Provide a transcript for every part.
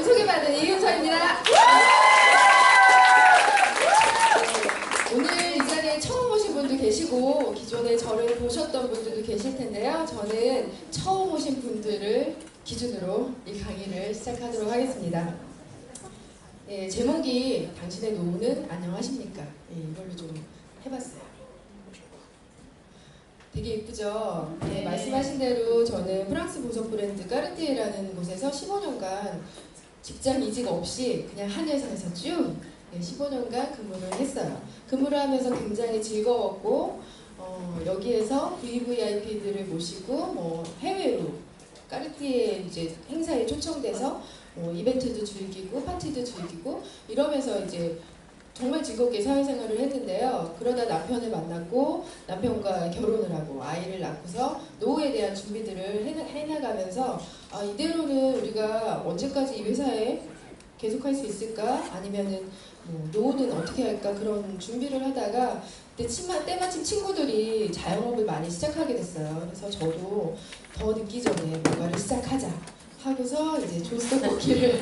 여러분 소개받은 이윤서입니다. 오늘 이 자리에 처음 오신 분도 계시고 기존에 저를 보셨던 분들도 계실 텐데요. 저는 처음 오신 분들을 기준으로 이 강의를 시작하도록 하겠습니다. 예, 제목이 당신의 노후는 안녕하십니까? 예, 이걸로 좀 해봤어요. 되게 예쁘죠? 네, 말씀하신 대로 저는 프랑스 보석 브랜드 까르띠에라는 곳에서 15년간 직장 이직 없이 그냥 한 회사에서 쭉 15년간 근무를 했어요. 근무를 하면서 굉장히 즐거웠고 여기에서 VVIP들을 모시고 해외로 까르띠에 이제 행사에 초청돼서 이벤트도 즐기고 파티도 즐기고 이러면서 이제 정말 즐겁게 사회생활을 했는데요. 그러다 남편을 만났고 남편과 결혼을 하고 아이를 낳고서 노후에 대한 준비들을 해나가면서 이대로는 우리가 언제까지 이 회사에 계속할 수 있을까? 아니면은 노후는 어떻게 할까? 그런 준비를 하다가 때마침 친구들이 자영업을 많이 시작하게 됐어요. 그래서 저도 더 늦기 전에 뭔가를 시작하자 하고서 이제 조스떡볶이를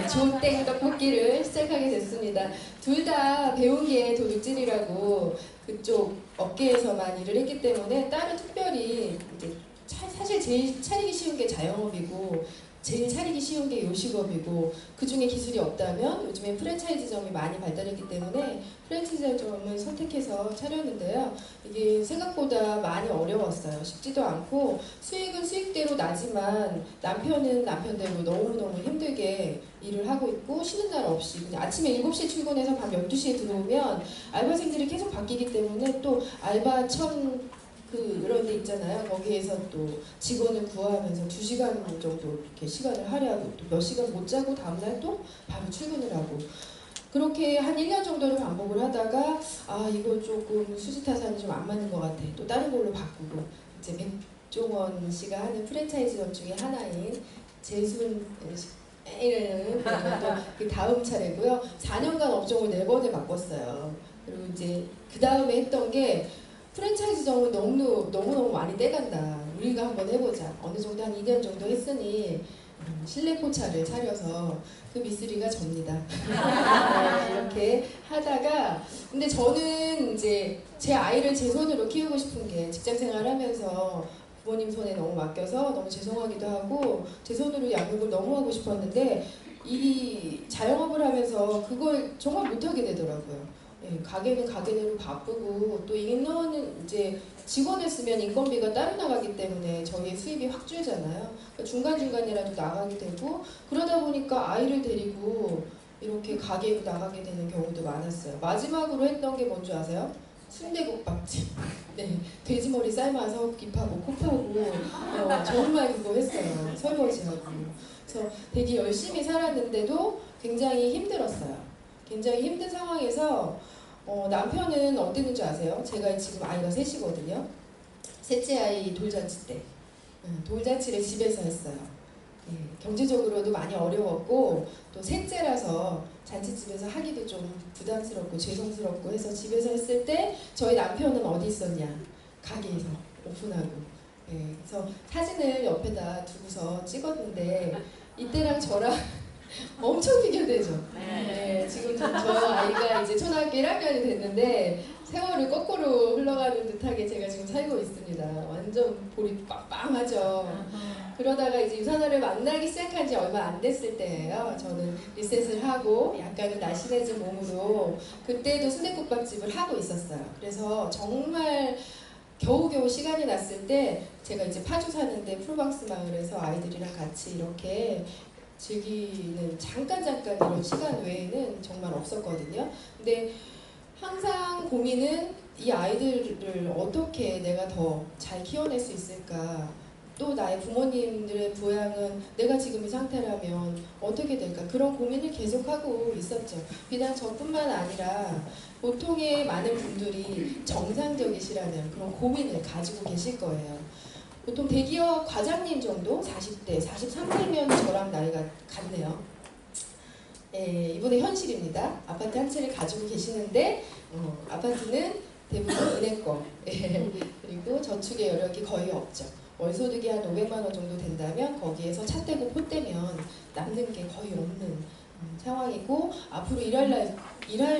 조땡떡볶이를 시작하게 됐습니다. 둘 다 배운 게 도둑질이라고 그쪽 업계에서만 일을 했기 때문에 따로 특별히 이제 사실 제일 차리기 쉬운 게 자영업이고 제일 차리기 쉬운 게 요식업이고 그 중에 기술이 없다면 요즘에 프랜차이즈점이 많이 발달했기 때문에 프랜차이즈점을 선택해서 차렸는데요. 이게 생각보다 많이 어려웠어요. 쉽지도 않고 수익은 수익대로 나지만 남편은 남편대로 너무너무 힘들게 일을 하고 있고 쉬는 날 없이 그냥 아침에 7시에 출근해서 밤 12시에 들어오면 알바생들이 계속 바뀌기 때문에 또 알바천 그런 데 있잖아요. 거기에서 또 직원을 구하면서 2시간 정도 이렇게 시간을 할애하고 또 몇 시간 못 자고 다음날 또 바로 출근을 하고 그렇게 한 1년 정도를 반복을 하다가 이거 조금 수지타산이 좀 안 맞는 것 같아. 또 다른 걸로 바꾸고 이제 백종원 씨가 하는 프랜차이즈점 중에 하나인 재순 이라는 또 다음 차례고요. 4년간 업종을 4번을 바꿨어요. 그리고 이제 그 다음에 했던 게 프랜차이즈점은 너무너무 많이 떼간다. 우리가 한번 해보자. 어느 정도 한 2년 정도 했으니 실내포차를 차려서 그 미쓰리가 접니다. 이렇게 하다가 근데 저는 이제 제 아이를 제 손으로 키우고 싶은 게 직장생활 하면서 부모님 손에 너무 맡겨서 너무 죄송하기도 하고 제 손으로 양육을 너무 하고 싶었는데 이 자영업을 하면서 그걸 정말 못하게 되더라고요. 가게는 가게대로 바쁘고 또 인원은 이제 직원을 쓰면 인건비가 따로 나가기 때문에 저희의 수입이 확 줄잖아요. 그러니까 중간중간이라도 나가게 되고 그러다 보니까 아이를 데리고 이렇게 가게로 나가게 되는 경우도 많았어요. 마지막으로 했던 게 뭔지 아세요? 순대국밥집. 네, 돼지머리 삶아서 깁하고 콕하고 정말 그거 했어요. 설거지하고. 그래서 되게 열심히 살았는데도 굉장히 힘들었어요. 굉장히 힘든 상황에서 남편은 어땠는지 아세요? 제가 지금 아이가 셋이거든요. 셋째 아이 돌잔치 때 돌잔치를 집에서 했어요. 경제적으로도 많이 어려웠고 또 셋째라서 잔치집에서 하기도 좀 부담스럽고 죄송스럽고 해서 집에서 했을 때 저희 남편은 어디 있었냐? 가게에서 오픈하고 그래서 사진을 옆에다 두고서 찍었는데 이때랑 저랑 엄청 비교되죠. 지금 저 아이가 이제 초등학교 1학년이 됐는데 세월을 거꾸로 흘러가는 듯하게 제가 지금 살고 있습니다. 완전 볼이 빵빵하죠. 그러다가 이제 유산화를 만나기 시작한 지 얼마 안 됐을 때예요. 저는 리셋을 하고 약간은 날씬해진 몸으로 그때도 순댓국밥집을 하고 있었어요. 그래서 정말 겨우겨우 시간이 났을 때 제가 이제 파주 사는데 프로방스 마을에서 아이들이랑 같이 이렇게 즐기는 잠깐 이런 시간 외에는 정말 없었거든요. 근데 항상 고민은 이 아이들을 어떻게 내가 더 잘 키워낼 수 있을까? 또 나의 부모님들의 부양은 내가 지금 이 상태라면 어떻게 될까? 그런 고민을 계속하고 있었죠. 비단 저뿐만 아니라 보통의 많은 분들이 정상적이시라는 그런 고민을 가지고 계실 거예요. 보통 대기업 과장님 정도 40대, 43세면 저랑 나이가 같네요. 이번에 현실입니다. 아파트 한 채를 가지고 계시는데 아파트는 대부분 은행권 그리고 저축의 여력이 거의 없죠. 월소득이 한 500만 원 정도 된다면 거기에서 차 떼고 포 떼면 남는 게 거의 없는 상황이고 앞으로 일할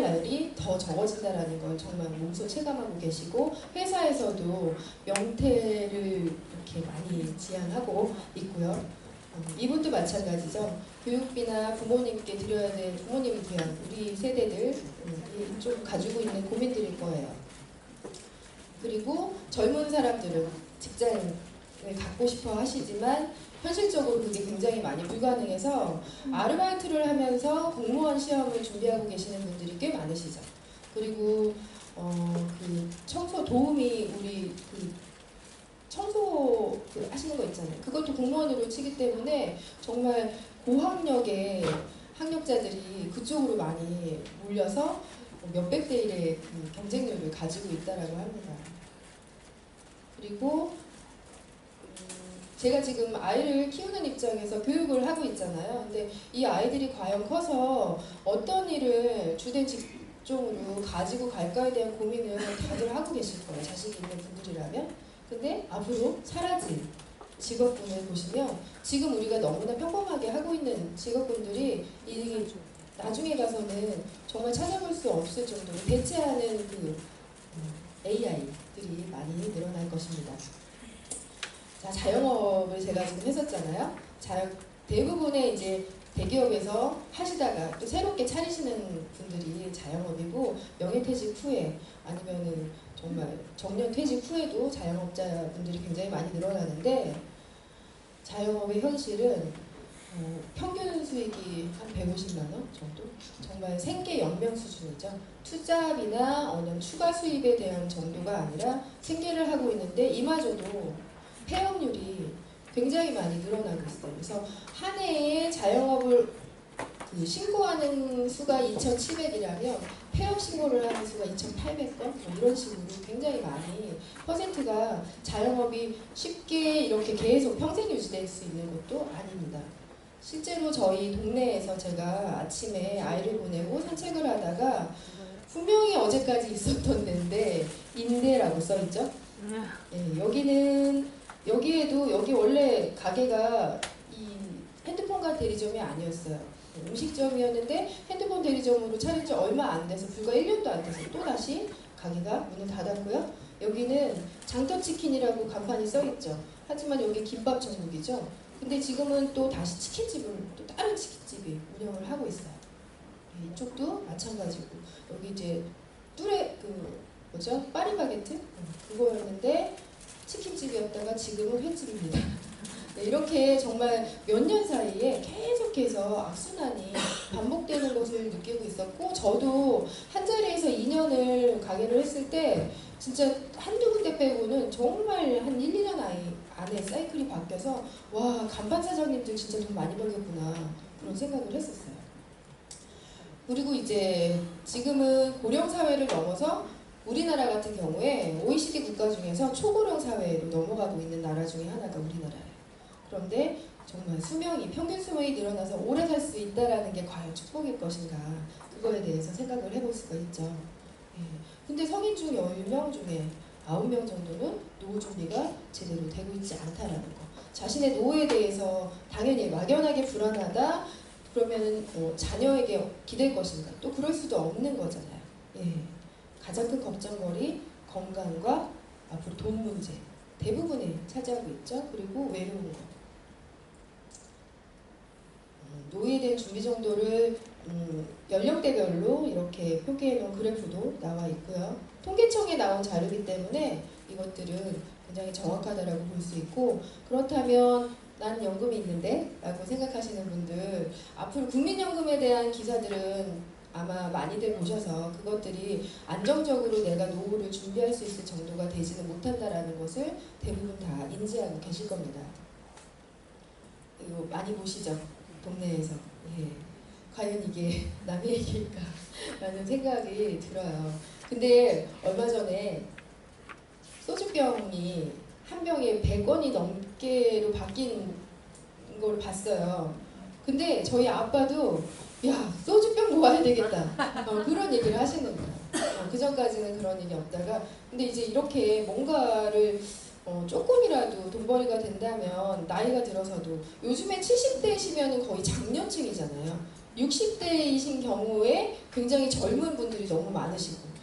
날이 더 적어진다라는 걸 정말 몸소 체감하고 계시고 회사에서도 명퇴를 이렇게 많이 지향하고 있고요. 이분도 마찬가지죠. 교육비나 부모님께 드려야 될 부모님에 대한 우리 세대들이 좀 가지고 있는 고민들일 거예요. 그리고 젊은 사람들은 직장을 갖고 싶어 하시지만 현실적으로 그게 굉장히 많이 불가능해서 아르바이트를 하면서 공무원 시험을 준비하고 계시는 분들이 꽤 많으시죠. 그리고 그 청소 도우미 우리 그 청소 하시는 거 있잖아요. 그것도 공무원으로 치기 때문에 정말 고학력의 학력자들이 그쪽으로 많이 몰려서 몇백 대 1의 그 경쟁률을 가지고 있다라고 합니다. 그리고 제가 지금 아이를 키우는 입장에서 교육을 하고 있잖아요. 근데 이 아이들이 과연 커서 어떤 일을 주된 직종으로 가지고 갈까에 대한 고민을 다들 하고 계실 거예요. 자식이 있는 분들이라면. 근데 앞으로 사라질 직업군을 보시면 지금 우리가 너무나 평범하게 하고 있는 직업군들이 이 나중에 가서는 정말 찾아볼 수 없을 정도로 대체하는 그 AI들이 많이 늘어날 것입니다. 자, 자영업을 제가 지금 했었잖아요. 대부분의 이제 대기업에서 하시다가 또 새롭게 차리시는 분들이 자영업이고 명예퇴직 후에 아니면은 정말 정년퇴직 후에도 자영업자분들이 굉장히 많이 늘어나는데 자영업의 현실은 평균 수익이 한 150만 원 정도? 정말 생계 연명 수준이죠. 투자비나 어느 추가 수입에 대한 정도가 아니라 생계를 하고 있는데 이마저도 폐업률이 굉장히 많이 늘어나고 있어요. 그래서 한 해에 자영업을 신고하는 수가 2,700이라면 폐업 신고를 하는 수가 2,800건 뭐 이런 식으로 굉장히 많이 퍼센트가 자영업이 쉽게 이렇게 계속 평생 유지될 수 있는 것도 아닙니다. 실제로 저희 동네에서 제가 아침에 아이를 보내고 산책을 하다가 분명히 어제까지 있었던 데인데 인대라고 써있죠. 여기에도 여기 원래 가게가 이 핸드폰과 대리점이 아니었어요. 음식점이었는데 핸드폰 대리점으로 차린 지 얼마 안 돼서 불과 1년도 안 돼서 또다시 가게가 문을 닫았고요. 여기는 장터치킨이라고 간판이 써있죠. 하지만 여기 김밥 전국이죠. 근데 지금은 또 다시 치킨집을 또 다른 치킨집이 운영을 하고 있어요. 이쪽도 마찬가지고 여기 이제 파리바게트 그거였는데 치킨집이었다가 지금은 횟집입니다. 네, 이렇게 정말 몇 년 사이에 계속해서 악순환이 반복되는 것을 느끼고 있었고 저도 한 자리에서 2년을 가게를 했을 때 진짜 한두 군데 빼고는 정말 한 1, 2년 안에 사이클이 바뀌어서 와 간판 사장님들 진짜 돈 많이 벌겠구나 그런 생각을 했었어요. 그리고 이제 지금은 고령 사회를 넘어서 우리나라 같은 경우에 OECD 국가 중에서 초고령 사회로 넘어가고 있는 나라 중에 하나가 우리나라예요. 그런데 정말 평균 수명이 늘어나서 오래 살 수 있다는 게 과연 축복일 것인가 그거에 대해서 생각을 해볼 수가 있죠. 근데 성인 중 10명 중에 9명 정도는 노후 준비가 제대로 되고 있지 않다라는 거. 자신의 노후에 대해서 당연히 막연하게 불안하다 그러면 자녀에게 기댈 것인가 또 그럴 수도 없는 거잖아요. 가장 큰 걱정거리 건강과 앞으로 돈 문제 대부분이 차지하고 있죠. 그리고 외로운 거. 노후에 대한 준비 정도를 연령대별로 이렇게 표기해 놓은 그래프도 나와 있고요. 통계청에 나온 자료이기 때문에 이것들은 굉장히 정확하다라고 볼 수 있고 그렇다면 난 연금이 있는데 라고 생각하시는 분들 앞으로 국민연금에 대한 기사들은 아마 많이들 보셔서 그것들이 안정적으로 내가 노후를 준비할 수 있을 정도가 되지는 못한다라는 것을 대부분 다 인지하고 계실 겁니다. 이거 많이 보시죠? 동네에서. 과연 이게 남의 얘기일까? 라는 생각이 들어요. 근데 얼마 전에 소주병이 한 병에 100원이 넘게로 바뀐 걸 봤어요. 근데 저희 아빠도 야 소주병 모아야 되겠다 그런 얘기를 하시는 거예요. 그 전까지는 그런 일이 없다가 근데 이제 이렇게 뭔가를 조금이라도 돈벌이가 된다면 나이가 들어서도 요즘에 70대시면 거의 장년층이잖아요. 60대이신 경우에 굉장히 젊은 분들이 너무 많으시고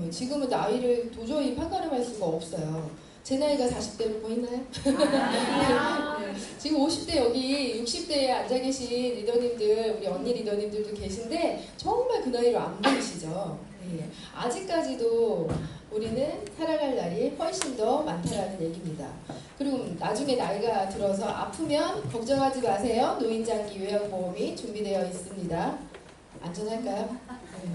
지금은 나이를 도저히 판가름할 수가 없어요. 제 나이가 40대로 보이나요? 네. 지금 50대 여기 60대에 앉아 계신 리더님들, 우리 언니 리더님들도 계신데 정말 그 나이로 안 보이시죠? 네. 아직까지도 우리는 살아갈 날이 훨씬 더 많다라는 얘기입니다. 그리고 나중에 나이가 들어서 아프면 걱정하지 마세요. 노인장기 요양보험이 준비되어 있습니다. 안전할까요? 네.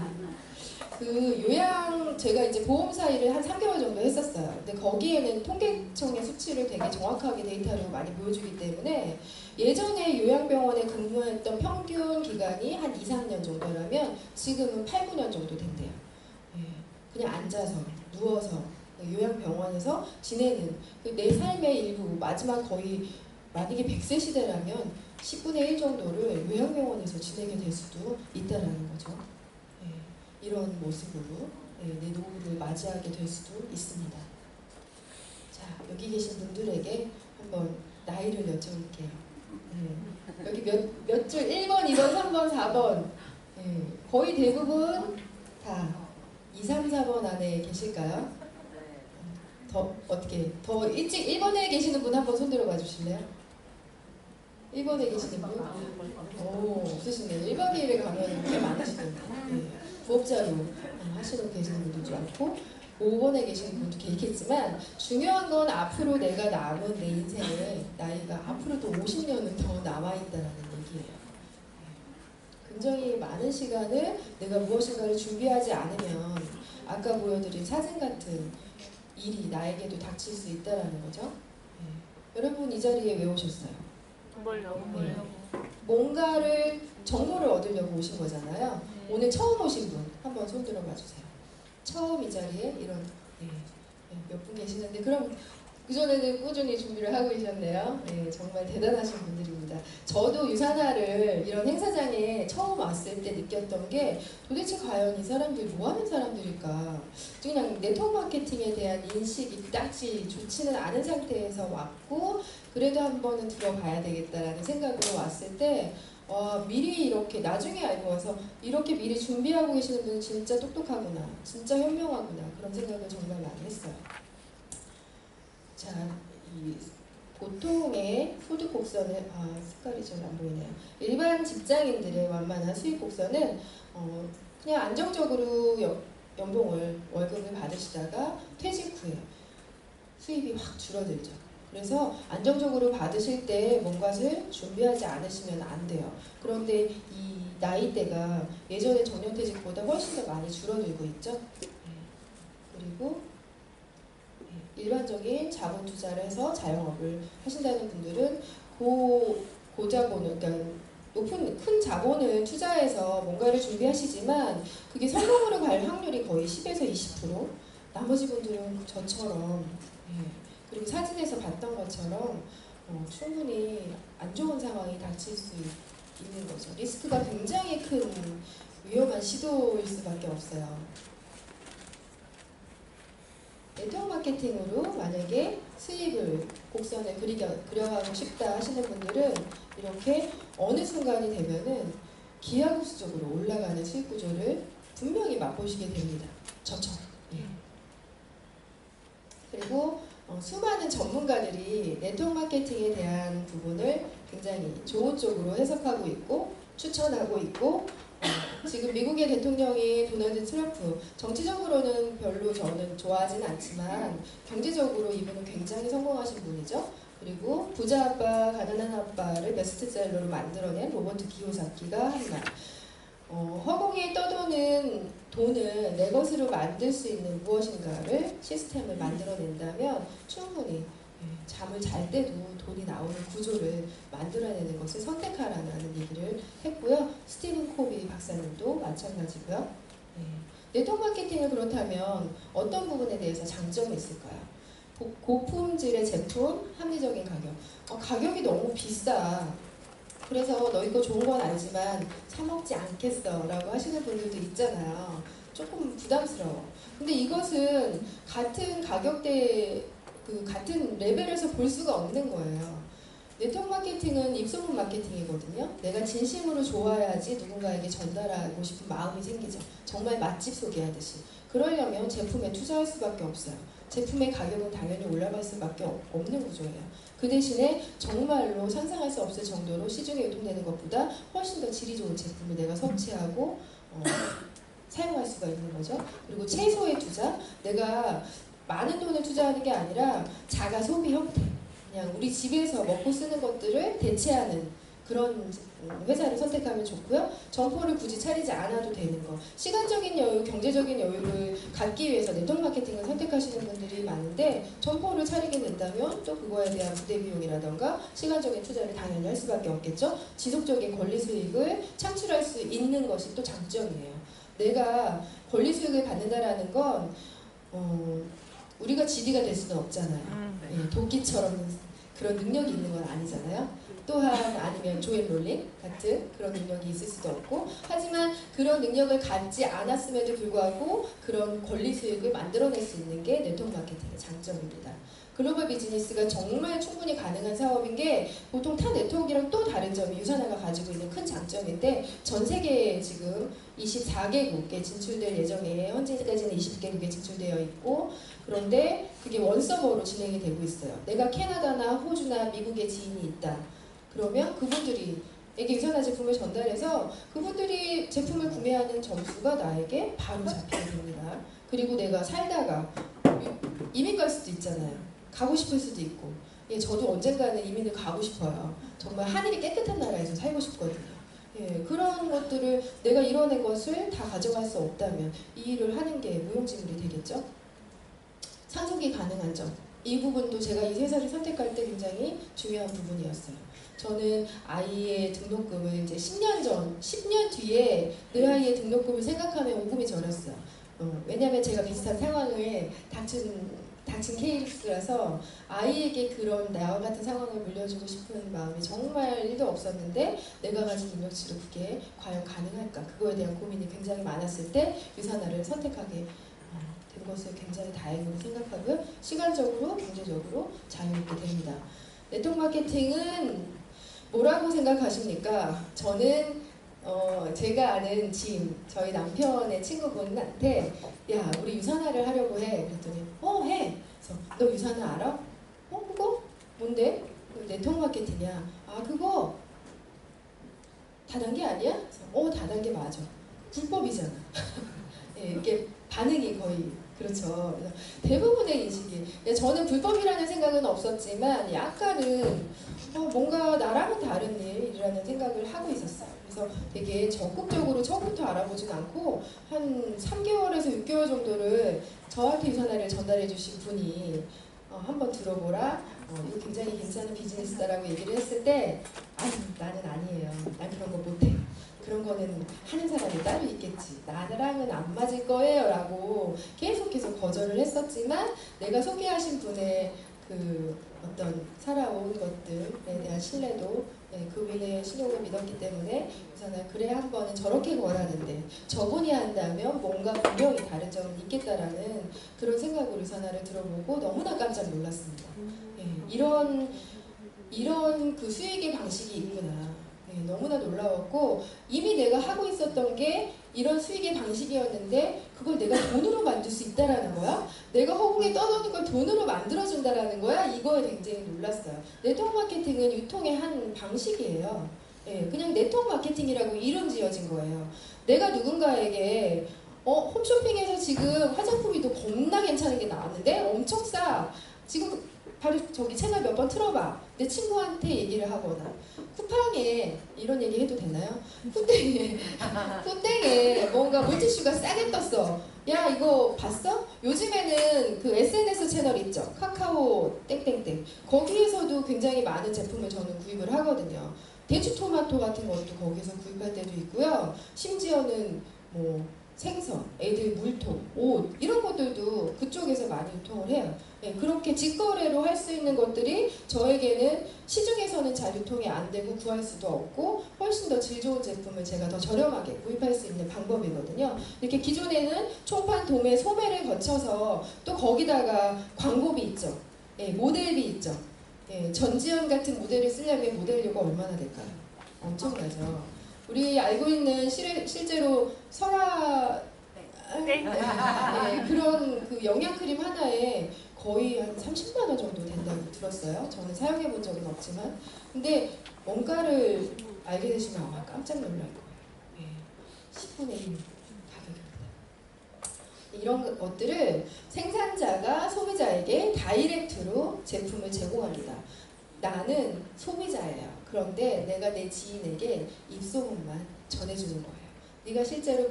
그 요양 제가 이제 보험사 일을 한 3개월 정도 했었어요. 근데 거기에는 통계청의 수치를 되게 정확하게 데이터로 많이 보여주기 때문에 예전에 요양병원에 근무했던 평균 기간이 한 2, 3년 정도라면 지금은 8, 9년 정도 된대요. 예, 그냥 앉아서 누워서 요양병원에서 지내는 내 삶의 일부 마지막 거의 만약에 100세 시대라면 10분의 1 정도를 요양병원에서 지내게 될 수도 있다는 거죠. 이런 모습으로 내 노후를 맞이하게 될 수도 있습니다. 자, 여기 계신 분들에게 한번 나이를 여쭤볼게요. 여기 몇 줄? 1번, 2번, 3번, 4번 거의 대부분 다 2, 3, 4번 안에 계실까요? 더 일찍 1번에 계시는 분 한번 손 들어봐 주실래요? 1번에 계시는 분? 오, 없으시네요. 1박 2일에 가면 꽤 많으시던데. 부업자로 하시는 계시는 분들도 많고 5번에 계시는 분도 계시겠지만 중요한 건 앞으로 내가 남은 내 인생에 나이가 앞으로도 50년은 더 남아있다는 얘기예요. 굉장히 많은 시간을 내가 무엇인가를 준비하지 않으면 아까 보여드린 사진 같은 일이 나에게도 닥칠 수 있다는 거죠. 여러분 이 자리에 왜 오셨어요? 돈 벌려고. 뭔가를 정보를 얻으려고 오신 거잖아요. 오늘 처음 오신 분 한번 손 들어봐 주세요. 처음 이 자리에 이런 몇 분 계시는데 그럼 그전에는 꾸준히 준비를 하고 계셨네요. 정말 대단하신 분들입니다. 저도 유산화를 이런 행사장에 처음 왔을 때 느꼈던 게 도대체 과연 이 사람들이 뭐 하는 사람들일까? 그냥 네트워크 마케팅에 대한 인식이 그닥지 좋지는 않은 상태에서 왔고 그래도 한 번은 들어봐야 되겠다라는 생각으로 왔을 때 미리 이렇게 나중에 알고 와서 이렇게 미리 준비하고 계시는 분은 진짜 똑똑하구나, 진짜 현명하구나 그런 생각을 정말 많이 했어요. 자, 이 보통의 소득 곡선을 색깔이 잘 안 보이네요. 일반 직장인들의 완만한 수입 곡선은 그냥 안정적으로 연봉을 월급을 받으시다가 퇴직 후에 수입이 확 줄어들죠. 그래서 안정적으로 받으실 때 뭔가를 준비하지 않으시면 안 돼요. 그런데 이 나이대가 예전에 정년퇴직보다 훨씬 더 많이 줄어들고 있죠. 그리고 일반적인 자본 투자를 해서 자영업을 하신다는 분들은 고자본을, 그러니까 큰 자본을 투자해서 뭔가를 준비하시지만 그게 성공으로 갈 확률이 거의 10에서 20%. 나머지 분들은 저처럼 그리고 사진에서 봤던 것처럼 충분히 안 좋은 상황이 닥칠 수 있는 거죠. 리스크가 굉장히 큰 위험한 시도일 수밖에 없어요. 네트워크 마케팅으로 만약에 수입을 곡선을 그려가고 싶다 하시는 분들은 이렇게 어느 순간이 되면은 기하급수적으로 올라가는 수익 구조를 분명히 맛보시게 됩니다. 저처럼. 그리고 수많은 전문가들이 네트워크 마케팅에 대한 부분을 굉장히 좋은 쪽으로 해석하고 있고 추천하고 있고 지금 미국의 대통령이 도널드 트럼프, 정치적으로는 별로 저는 좋아하진 않지만 경제적으로 이분은 굉장히 성공하신 분이죠. 그리고 부자 아빠, 가난한 아빠를 베스트셀러로 만들어낸 로버트 기요사키가 한 말, 허공에 떠도는 돈을 내 것으로 만들 수 있는 무엇인가를 시스템을 만들어낸다면 충분히 잠을 잘 때도 돈이 나오는 구조를 만들어내는 것을 선택하라는 얘기를 했고요. 스티븐 코비 박사님도 마찬가지고요. 네트워크 마케팅을 그렇다면 어떤 부분에 대해서 장점이 있을까요? 고품질의 제품, 합리적인 가격. 가격이 너무 비싸. 그래서 너희 거 좋은 건 알지만 사 먹지 않겠어 라고 하시는 분들도 있잖아요. 조금 부담스러워. 근데 이것은 같은 가격대 그 같은 레벨에서 볼 수가 없는 거예요. 네트워크 마케팅은 입소문 마케팅이거든요. 내가 진심으로 좋아야지 누군가에게 전달하고 싶은 마음이 생기죠. 정말 맛집 소개하듯이. 그러려면 제품에 투자할 수밖에 없어요. 제품의 가격은 당연히 올라갈 수밖에 없는 구조예요. 그 대신에 정말로 상상할 수 없을 정도로 시중에 유통되는 것보다 훨씬 더 질이 좋은 제품을 내가 섭취하고 사용할 수가 있는 거죠. 그리고 채소의 투자, 내가 많은 돈을 투자하는 게 아니라 자가 소비 형태, 그냥 우리 집에서 먹고 쓰는 것들을 대체하는 그런 회사를 선택하면 좋고요. 점포를 굳이 차리지 않아도 되는 거. 시간적인 여유, 경제적인 여유를 갖기 위해서 네트워크 마케팅을 선택하시는 분들이 많은데 점포를 차리게 된다면 또 그거에 대한 부대 비용이라던가 시간적인 투자를 당연히 할 수밖에 없겠죠. 지속적인 권리 수익을 창출할 수 있는 것이 또 장점이에요. 내가 권리 수익을 받는다라는 건 우리가 GD가 될 수는 없잖아요. 예, 도끼처럼 그런 능력이 있는 건 아니잖아요. 또한 아니면 조앤 롤링 같은 그런 능력이 있을 수도 없고, 하지만 그런 능력을 갖지 않았음에도 불구하고 그런 권리 수익을 만들어낼 수 있는 게 네트워크 마케팅의 장점입니다. 글로벌 비즈니스가 정말 충분히 가능한 사업인 게 보통 타 네트워크랑 또 다른 점이 유산화가 가지고 있는 큰 장점인데, 전 세계에 지금 24개국에 진출될 예정이에요. 현재까지는 20개국에 진출되어 있고, 그런데 그게 원서버로 진행이 되고 있어요. 내가 캐나다나 호주나 미국에 지인이 있다. 그러면 그분들이 에게 유산화 제품을 전달해서 그분들이 제품을 구매하는 점수가 나에게 바로 잡히게 됩니다. 그리고 내가 살다가 이민 갈 수도 있잖아요. 가고 싶을 수도 있고. 예, 저도 언젠가는 이민을 가고 싶어요. 정말 하늘이 깨끗한 나라에서 살고 싶거든요. 예, 그런 것들을 내가 이뤄낸 것을 다 가져갈 수 없다면 이 일을 하는 게 무용지물이 되겠죠. 상속이 가능한 점. 이 부분도 제가 이 회사를 선택할 때 굉장히 중요한 부분이었어요. 저는 아이의 등록금을 이제 10년 뒤에 내 아이의 등록금을 생각하면 오금이 저렸어요. 왜냐하면 제가 비슷한 상황을 닥친 케이스라서 아이에게 그런 나와 같은 상황을 물려주고 싶은 마음이 정말 1도 없었는데, 내가 가진 능력치로 그게 과연 가능할까? 그거에 대한 고민이 굉장히 많았을 때 유산화를 선택하게 된 것을 굉장히 다행으로 생각하고요. 시간적으로, 경제적으로 자유롭게 됩니다. 네트워크 마케팅은 뭐라고 생각하십니까? 저는 제가 아는 지인, 저희 남편의 친구분한테 야, 우리 유산화를 하려고 해. 그랬더니 해. 그래서 너 유산화 알아? 그거? 뭔데? 네트워크 마케팅이야. 아, 그거 다단계 아니야? 그래서 다단계 맞아. 불법이잖아. 예, 이게 반응이 거의 그렇죠. 그래서 대부분의 인식이, 저는 불법이라는 생각은 없었지만 약간은 뭔가 나랑은 다른 일이라는 생각을 하고 있었어요. 그래서 되게 적극적으로 처음부터 알아보진 않고 한 3개월에서 6개월 정도를 저한테 유산화를 전달해 주신 분이 한번 들어보라, 이거 굉장히 괜찮은 비즈니스다라고 얘기를 했을 때 나는 아니에요. 난 그런 거 못해. 그런 거는 하는 사람이 따로 있겠지. 나랑은 안 맞을 거예요 라고 계속해서 거절을 했었지만, 내가 소개하신 분의 그 어떤 살아온 것들에 대한 신뢰도, 그분의 신용을 믿었기 때문에 우선은 그래, 한 번은 저렇게 권하는데 저분이 한다면 뭔가 분명히 다른 점은 있겠다라는 그런 생각으로 유산화를 들어보고 너무나 깜짝 놀랐습니다. 이런 그 수익의 방식이 있구나. 너무나 놀라웠고, 이미 내가 하고 있었던 게 이런 수익의 방식이었는데 그걸 내가 돈으로 만들 수 있다라는 거야? 내가 허공에 떠도는 걸 돈으로 만들어준다라는 거야? 이거에 굉장히 놀랐어요. 네트워크 마케팅은 유통의 한 방식이에요. 그냥 네트워크 마케팅이라고 이름 지어진 거예요. 내가 누군가에게 홈쇼핑에서 지금 화장품이 또 겁나 괜찮은 게 나왔는데 엄청 싸. 지금 바로 저기 채널 몇 번 틀어봐. 내 친구한테 얘기를 하거나, 쿠팡에 이런 얘기 해도 되나요? 푸땡에 뭔가 물티슈가 싸게 떴어. 야, 이거 봤어? 요즘에는 그 SNS 채널 있죠? 카카오 땡땡땡. 거기에서도 굉장히 많은 제품을 저는 구입을 하거든요. 대추토마토 같은 것도 거기서 구입할 때도 있고요. 심지어는 뭐 생선, 애들 물통, 옷 이런 것들도 그쪽에서 많이 유통을 해요. 그렇게 직거래로 할 수 있는 것들이 저에게는 시중에서는 잘 유통이 안 되고 구할 수도 없고 훨씬 더 질 좋은 제품을 제가 더 저렴하게 구입할 수 있는 방법이거든요. 이렇게 기존에는 총판, 도매, 소매를 거쳐서 또 거기다가 광고비 있죠. 예, 모델비 있죠. 예, 전지현 같은 모델을 쓰려면 모델료가 얼마나 될까요? 엄청나죠. 우리 알고 있는 실제로 설화 그런 그 영양크림 하나에 거의 한 30만 원 정도 된다고 들었어요. 저는 사용해 본 적은 없지만. 근데 원가를 알게 되시면 아마 깜짝 놀랄 거예요. 예, 10분의 1 가격입니다. 이런 것들을 생산자가 소비자에게 다이렉트로 제품을 제공합니다. 나는 소비자예요. 그런데 내가 내 지인에게 입소문만 전해주는 거예요. 네가 실제로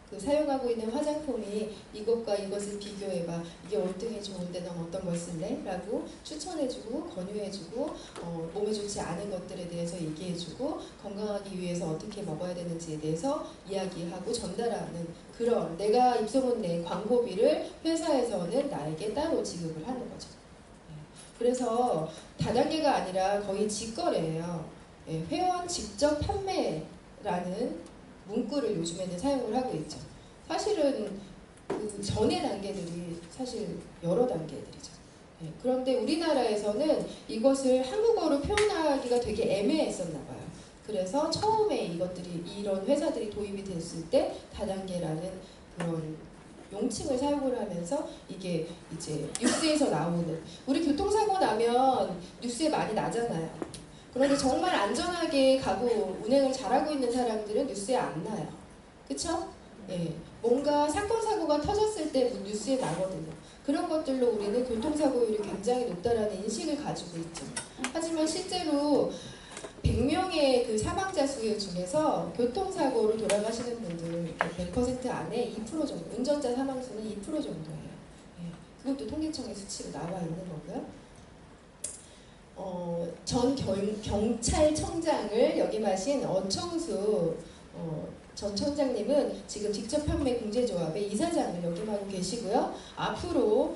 그 사용하고 있는 화장품이 이것과 이것을 비교해봐. 이게 월등히 좋은데 넌 어떤 걸 쓸래? 라고 추천해주고 권유해주고 몸에 좋지 않은 것들에 대해서 얘기해주고 건강하기 위해서 어떻게 먹어야 되는지에 대해서 이야기하고 전달하는 그런 내가 입소문 낸 광고비를 회사에서는 나에게 따로 지급을 하는 거죠. 그래서 다단계가 아니라 거의 직거래예요. 회원 직접 판매라는 문구를 요즘에는 사용을 하고 있죠. 사실은 그 전의 단계들이 사실 여러 단계들이죠. 그런데 우리나라에서는 이것을 한국어로 표현하기가 되게 애매했었나 봐요. 그래서 처음에 이런 회사들이 도입이 됐을 때 다단계라는 그런 용칭을 사용을 하면서 이게 이제 뉴스에서 나오는 우리 교통사고 나면 뉴스에 많이 나잖아요. 그런데 정말 안전하게 가고 운행을 잘하고 있는 사람들은 뉴스에 안 나요. 그쵸? 예. 뭔가 사건, 사고가 터졌을 때 뉴스에 나거든요. 그런 것들로 우리는 교통사고율이 굉장히 높다라는 인식을 가지고 있죠. 하지만 실제로 100명의 그 사망자 수 중에서 교통사고로 돌아가시는 분들 100% 안에 2% 정도, 운전자 사망수는 2% 정도예요. 예. 그것도 통계청의 수치로 나와 있는 거고요. 전 경찰청장을 역임하신 어청수 전 청장님은 지금 직접 판매 공제조합의 이사장을 역임하고 계시고요. 앞으로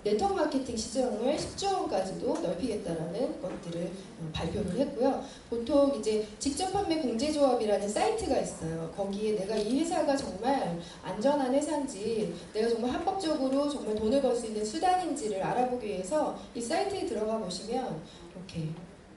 네트워크 마케팅 시장을 10조 원까지도 넓히겠다라는 것들을 발표를 했고요. 보통 이제 직접 판매 공제조합이라는 사이트가 있어요. 거기에 내가 이 회사가 정말 안전한 회사인지 내가 정말 합법적으로 정말 돈을 벌 수 있는 수단인지를 알아보기 위해서 이 사이트에 들어가 보시면 이렇게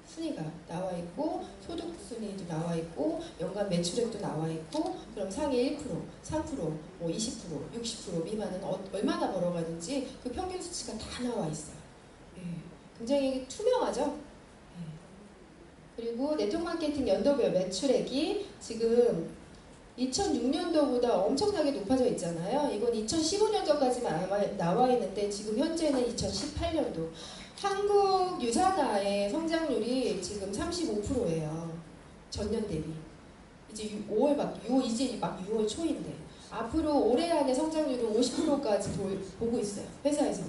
순위가 나와 있고 소득 순위도 나와 있고 연간 매출액도 나와 있고 그럼 상위 1%, 3%, 뭐 20%, 60% 미만은 얼마나 벌어가는지 그 평균 수치가 다 나와 있어요. 예, 굉장히 투명하죠. 예. 그리고 네트워크 마케팅 연도별 매출액이 지금 2006년도보다 엄청나게 높아져 있잖아요. 이건 2015년도까지만 나와 있는데 지금 현재는 2018년도 한국 유산화의 성장률이 지금 35%예요. 전년 대비. 이제 이제 막 6월 초인데 앞으로 올해 안에 성장률은 50%까지 보고 있어요. 회사에서.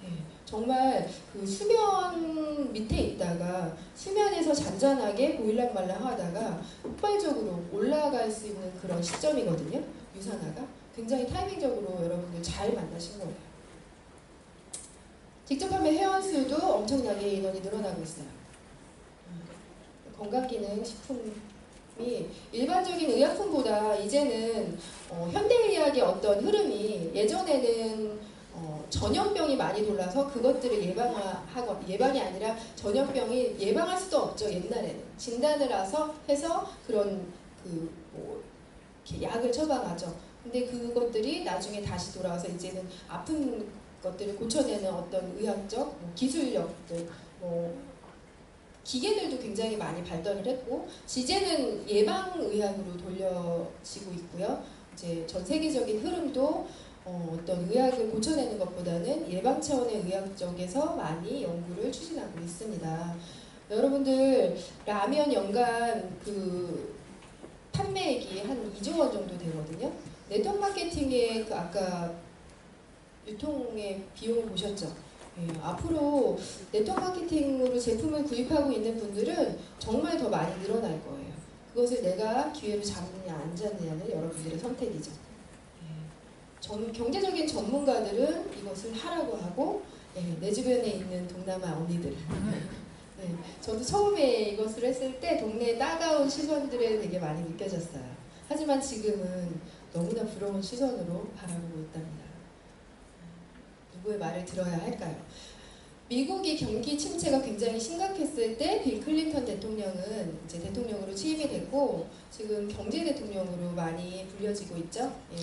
네, 정말 그 수면 밑에 있다가 수면에서 잔잔하게 보일랑말랑 하다가 폭발적으로 올라갈 수 있는 그런 시점이거든요. 유산화가. 굉장히 타이밍적으로 여러분들 잘 만나신 거예요. 직접 판매 회원 수도 엄청나게 인원이 늘어나고 있어요. 건강기능식품이 일반적인 의약품보다 이제는 현대의학의 어떤 흐름이 예전에는 전염병이 많이 돌아서 그것들을 예방이 아니라 전염병이 예방할 수도 없죠. 옛날에는 진단을 해서 그런 이렇게 약을 처방하죠. 근데 그것들이 나중에 다시 돌아와서 이제는 아픈 것들을 고쳐내는 어떤 의학적 기술력들, 기계들도 굉장히 많이 발달을 했고 이제는 예방의학으로 돌려지고 있고요. 이제 전 세계적인 흐름도 어떤 의학을 고쳐내는 것보다는 예방 차원의 의학 쪽에서 많이 연구를 추진하고 있습니다. 여러분들 라면 연간 그 판매액이 한 2조 원 정도 되거든요. 네트워크 마케팅의 그 아까 유통의 비용을 보셨죠? 예, 앞으로 네트워크 마케팅으로 제품을 구입하고 있는 분들은 정말 더 많이 늘어날 거예요. 그것을 내가 기회를 잡느냐 안 잡느냐는 여러분들의 선택이죠. 예, 경제적인 전문가들은 이것을 하라고 하고 내 주변에 있는 동남아 언니들 네, 저도 처음에 이것을 했을 때 동네에 따가운 시선들에 되게 많이 느껴졌어요. 하지만 지금은 너무나 부러운 시선으로 바라보고 있답니다. 누구의 말을 들어야 할까요? 미국이 경기 침체가 굉장히 심각했을 때 빌 클린턴 대통령은 이제 대통령으로 취임이 됐고 지금 경제 대통령으로 많이 불려지고 있죠. 예,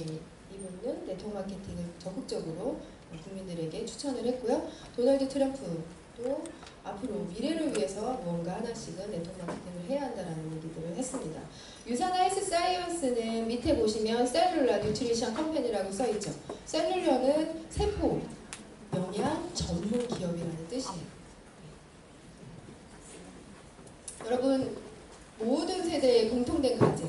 이분은 네트워크 마케팅을 적극적으로 국민들에게 추천을 했고요. 도널드 트럼프도 앞으로 미래를 위해서 무언가 하나씩은 네트워크 마케팅을 해야 한다는 얘기들을 했습니다. 유사나 헬스 사이언스는 밑에 보시면 셀룰라 뉴트리션 컴퍼니라고 써있죠. 셀룰러는 세포 영양 전문 기업이라는 뜻이에요. 여러분 모든 세대의 공통된 과제,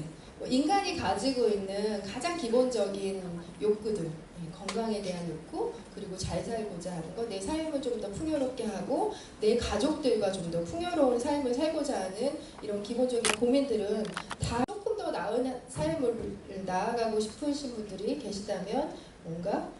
인간이 가지고 있는 가장 기본적인 욕구들, 건강에 대한 욕구, 그리고 잘 살고자 하는 것, 내 삶을 좀 더 풍요롭게 하고 내 가족들과 좀 더 풍요로운 삶을 살고자 하는 이런 기본적인 고민들은 다 조금 더 나은 삶을 나아가고 싶으신 분들이 계시다면 뭔가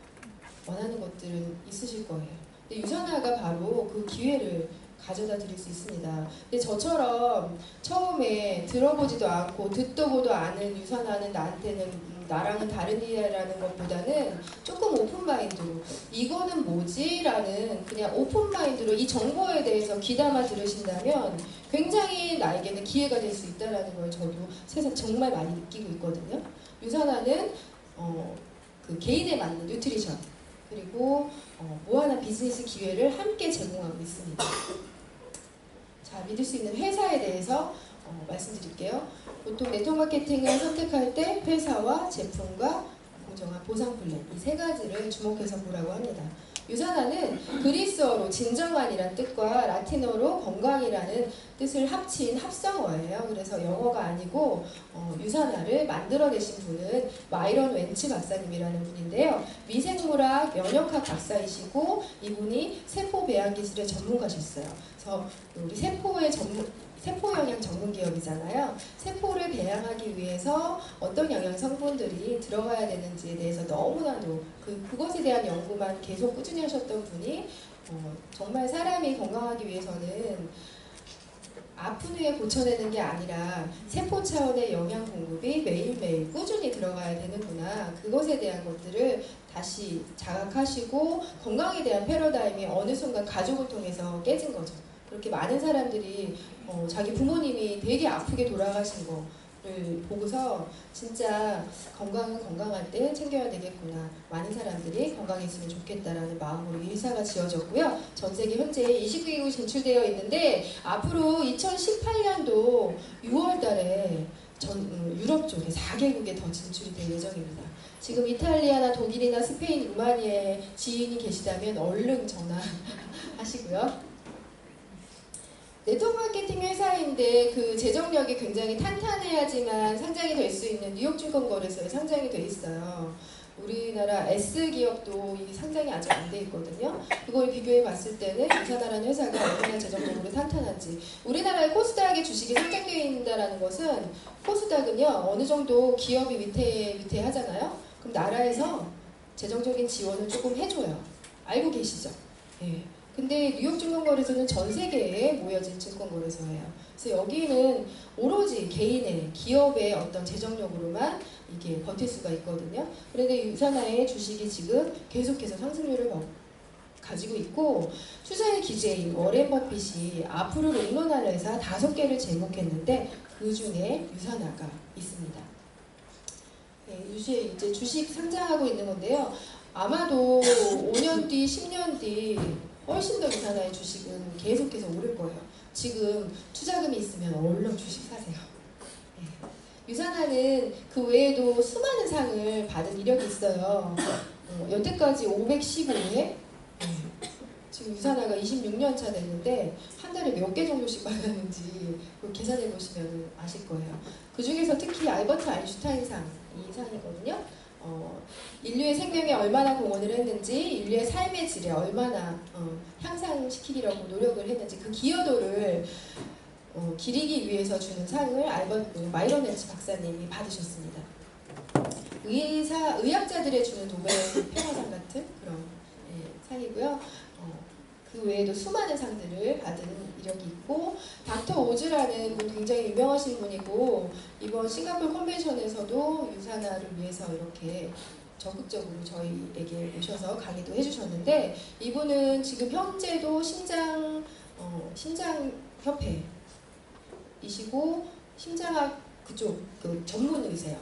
원하는 것들은 있으실 거예요. 근데 유산화가 바로 그 기회를 가져다 드릴 수 있습니다. 근데 저처럼 처음에 들어보지도 않고 듣도 보도 않은 유산화는 나한테는 나랑은 다른 일이라는 것보다는 조금 오픈마인드로 이거는 뭐지? 라는 그냥 오픈마인드로 이 정보에 대해서 귀담아 들으신다면 굉장히 나에게는 기회가 될 수 있다는 걸 저도 세상 정말 많이 느끼고 있거든요. 유산화는 그 개인에 맞는 뉴트리션 그리고 무한한 비즈니스 기회를 함께 제공하고 있습니다. 자, 믿을 수 있는 회사에 대해서 말씀드릴게요. 보통 네트워크 마케팅을 선택할 때 회사와 제품과 공정한 보상 플랜 이 세 가지를 주목해서 보라고 합니다. 유산화는 그리스어로 진정한이란 뜻과 라틴어로 건강이라는 뜻을 합친 합성어예요. 그래서 영어가 아니고 유산화를 만들어내신 분은 마이런 웬츠 박사님이라는 분인데요. 미생물학 면역학 박사이시고 이분이 세포 배양 기술의 전문가셨어요. 그래서 우리 세포 영양 전문 기업이잖아요. 세포를 배양하기 위해서 어떤 영양 성분들이 들어가야 되는지에 대해서 너무나도 그것에 대한 연구만 계속 꾸준히 하셨던 분이 정말 사람이 건강하기 위해서는 아픈 후에 고쳐내는 게 아니라 세포 차원의 영양 공급이 매일매일 꾸준히 들어가야 되는구나. 그것에 대한 것들을 다시 자각하시고 건강에 대한 패러다임이 어느 순간 가족을 통해서 깨진 거죠. 그렇게 많은 사람들이 자기 부모님이 되게 아프게 돌아가신 거를 보고서 진짜 건강은 건강할 때 챙겨야 되겠구나. 많은 사람들이 건강했으면 좋겠다라는 마음으로 이 회사가 지어졌고요. 전 세계 현재 29개국이 진출되어 있는데 앞으로 2018년도 6월 달에 유럽 쪽에 4개국에 더 진출이 될 예정입니다. 지금 이탈리아나 독일이나 스페인, 루마니아에 지인이 계시다면 얼른 전화하시고요. 네트워크 마케팅 회사인데 그 재정력이 굉장히 탄탄해야지만 상장이 될 수 있는 뉴욕증권거래소에 상장이 돼 있어요. 우리나라 S기업도 이 상장이 아직 안 돼 있거든요. 그걸 비교해 봤을 때는 유산화라는 회사가 얼마나 재정적으로 탄탄한지. 우리나라의 코스닥에 주식이 상장되어 있다는 것은 코스닥은요 어느 정도 기업이 위태하잖아요. 그럼 나라에서 재정적인 지원을 조금 해줘요. 알고 계시죠? 예. 근데 뉴욕증권거래소는 전 세계에 모여진 증권거래소예요. 그래서 여기는 오로지 개인의 기업의 어떤 재정력으로만 이게 버틸 수가 있거든요. 그런데 유산화의 주식이 지금 계속해서 상승률을 가지고 있고 투자의 기재인 워렌 버핏이 앞으로 롱런할 회사 5개를 제목했는데 그 중에 유산화가 있습니다. 네, 이제 주식 상장하고 있는 건데요. 아마도 5년 뒤, 10년 뒤 훨씬 더 유산화의 주식은 계속해서 오를 거예요. 지금 투자금이 있으면 얼른 주식 사세요. 네. 유산화는 그 외에도 수많은 상을 받은 이력이 있어요. 여태까지 515회? 네. 지금 유산화가 26년 차 됐는데 한 달에 몇 개 정도씩 받았는지 계산해 보시면 아실 거예요. 그 중에서 특히 알버트 아인슈타인상 이 상이거든요. 인류의 생명에 얼마나 공헌을 했는지, 인류의 삶의 질에 얼마나 향상시키려고 노력을 했는지 그 기여도를 기리기 위해서 주는 상을 마이런 웬츠 박사님이 받으셨습니다. 의학자들의 주는 노벨 평화상 같은 그런 상이고요. 그 외에도 수많은 상들을 받은 이력이 있고 닥터 오즈라는 분 굉장히 유명하신 분이고 이번 싱가포르 컨벤션에서도 유산화를 위해서 이렇게 적극적으로 저희에게 오셔서 강의도 해주셨는데 이분은 지금 현재도 심장협회이시고 심장학 그쪽 그 전문의세요.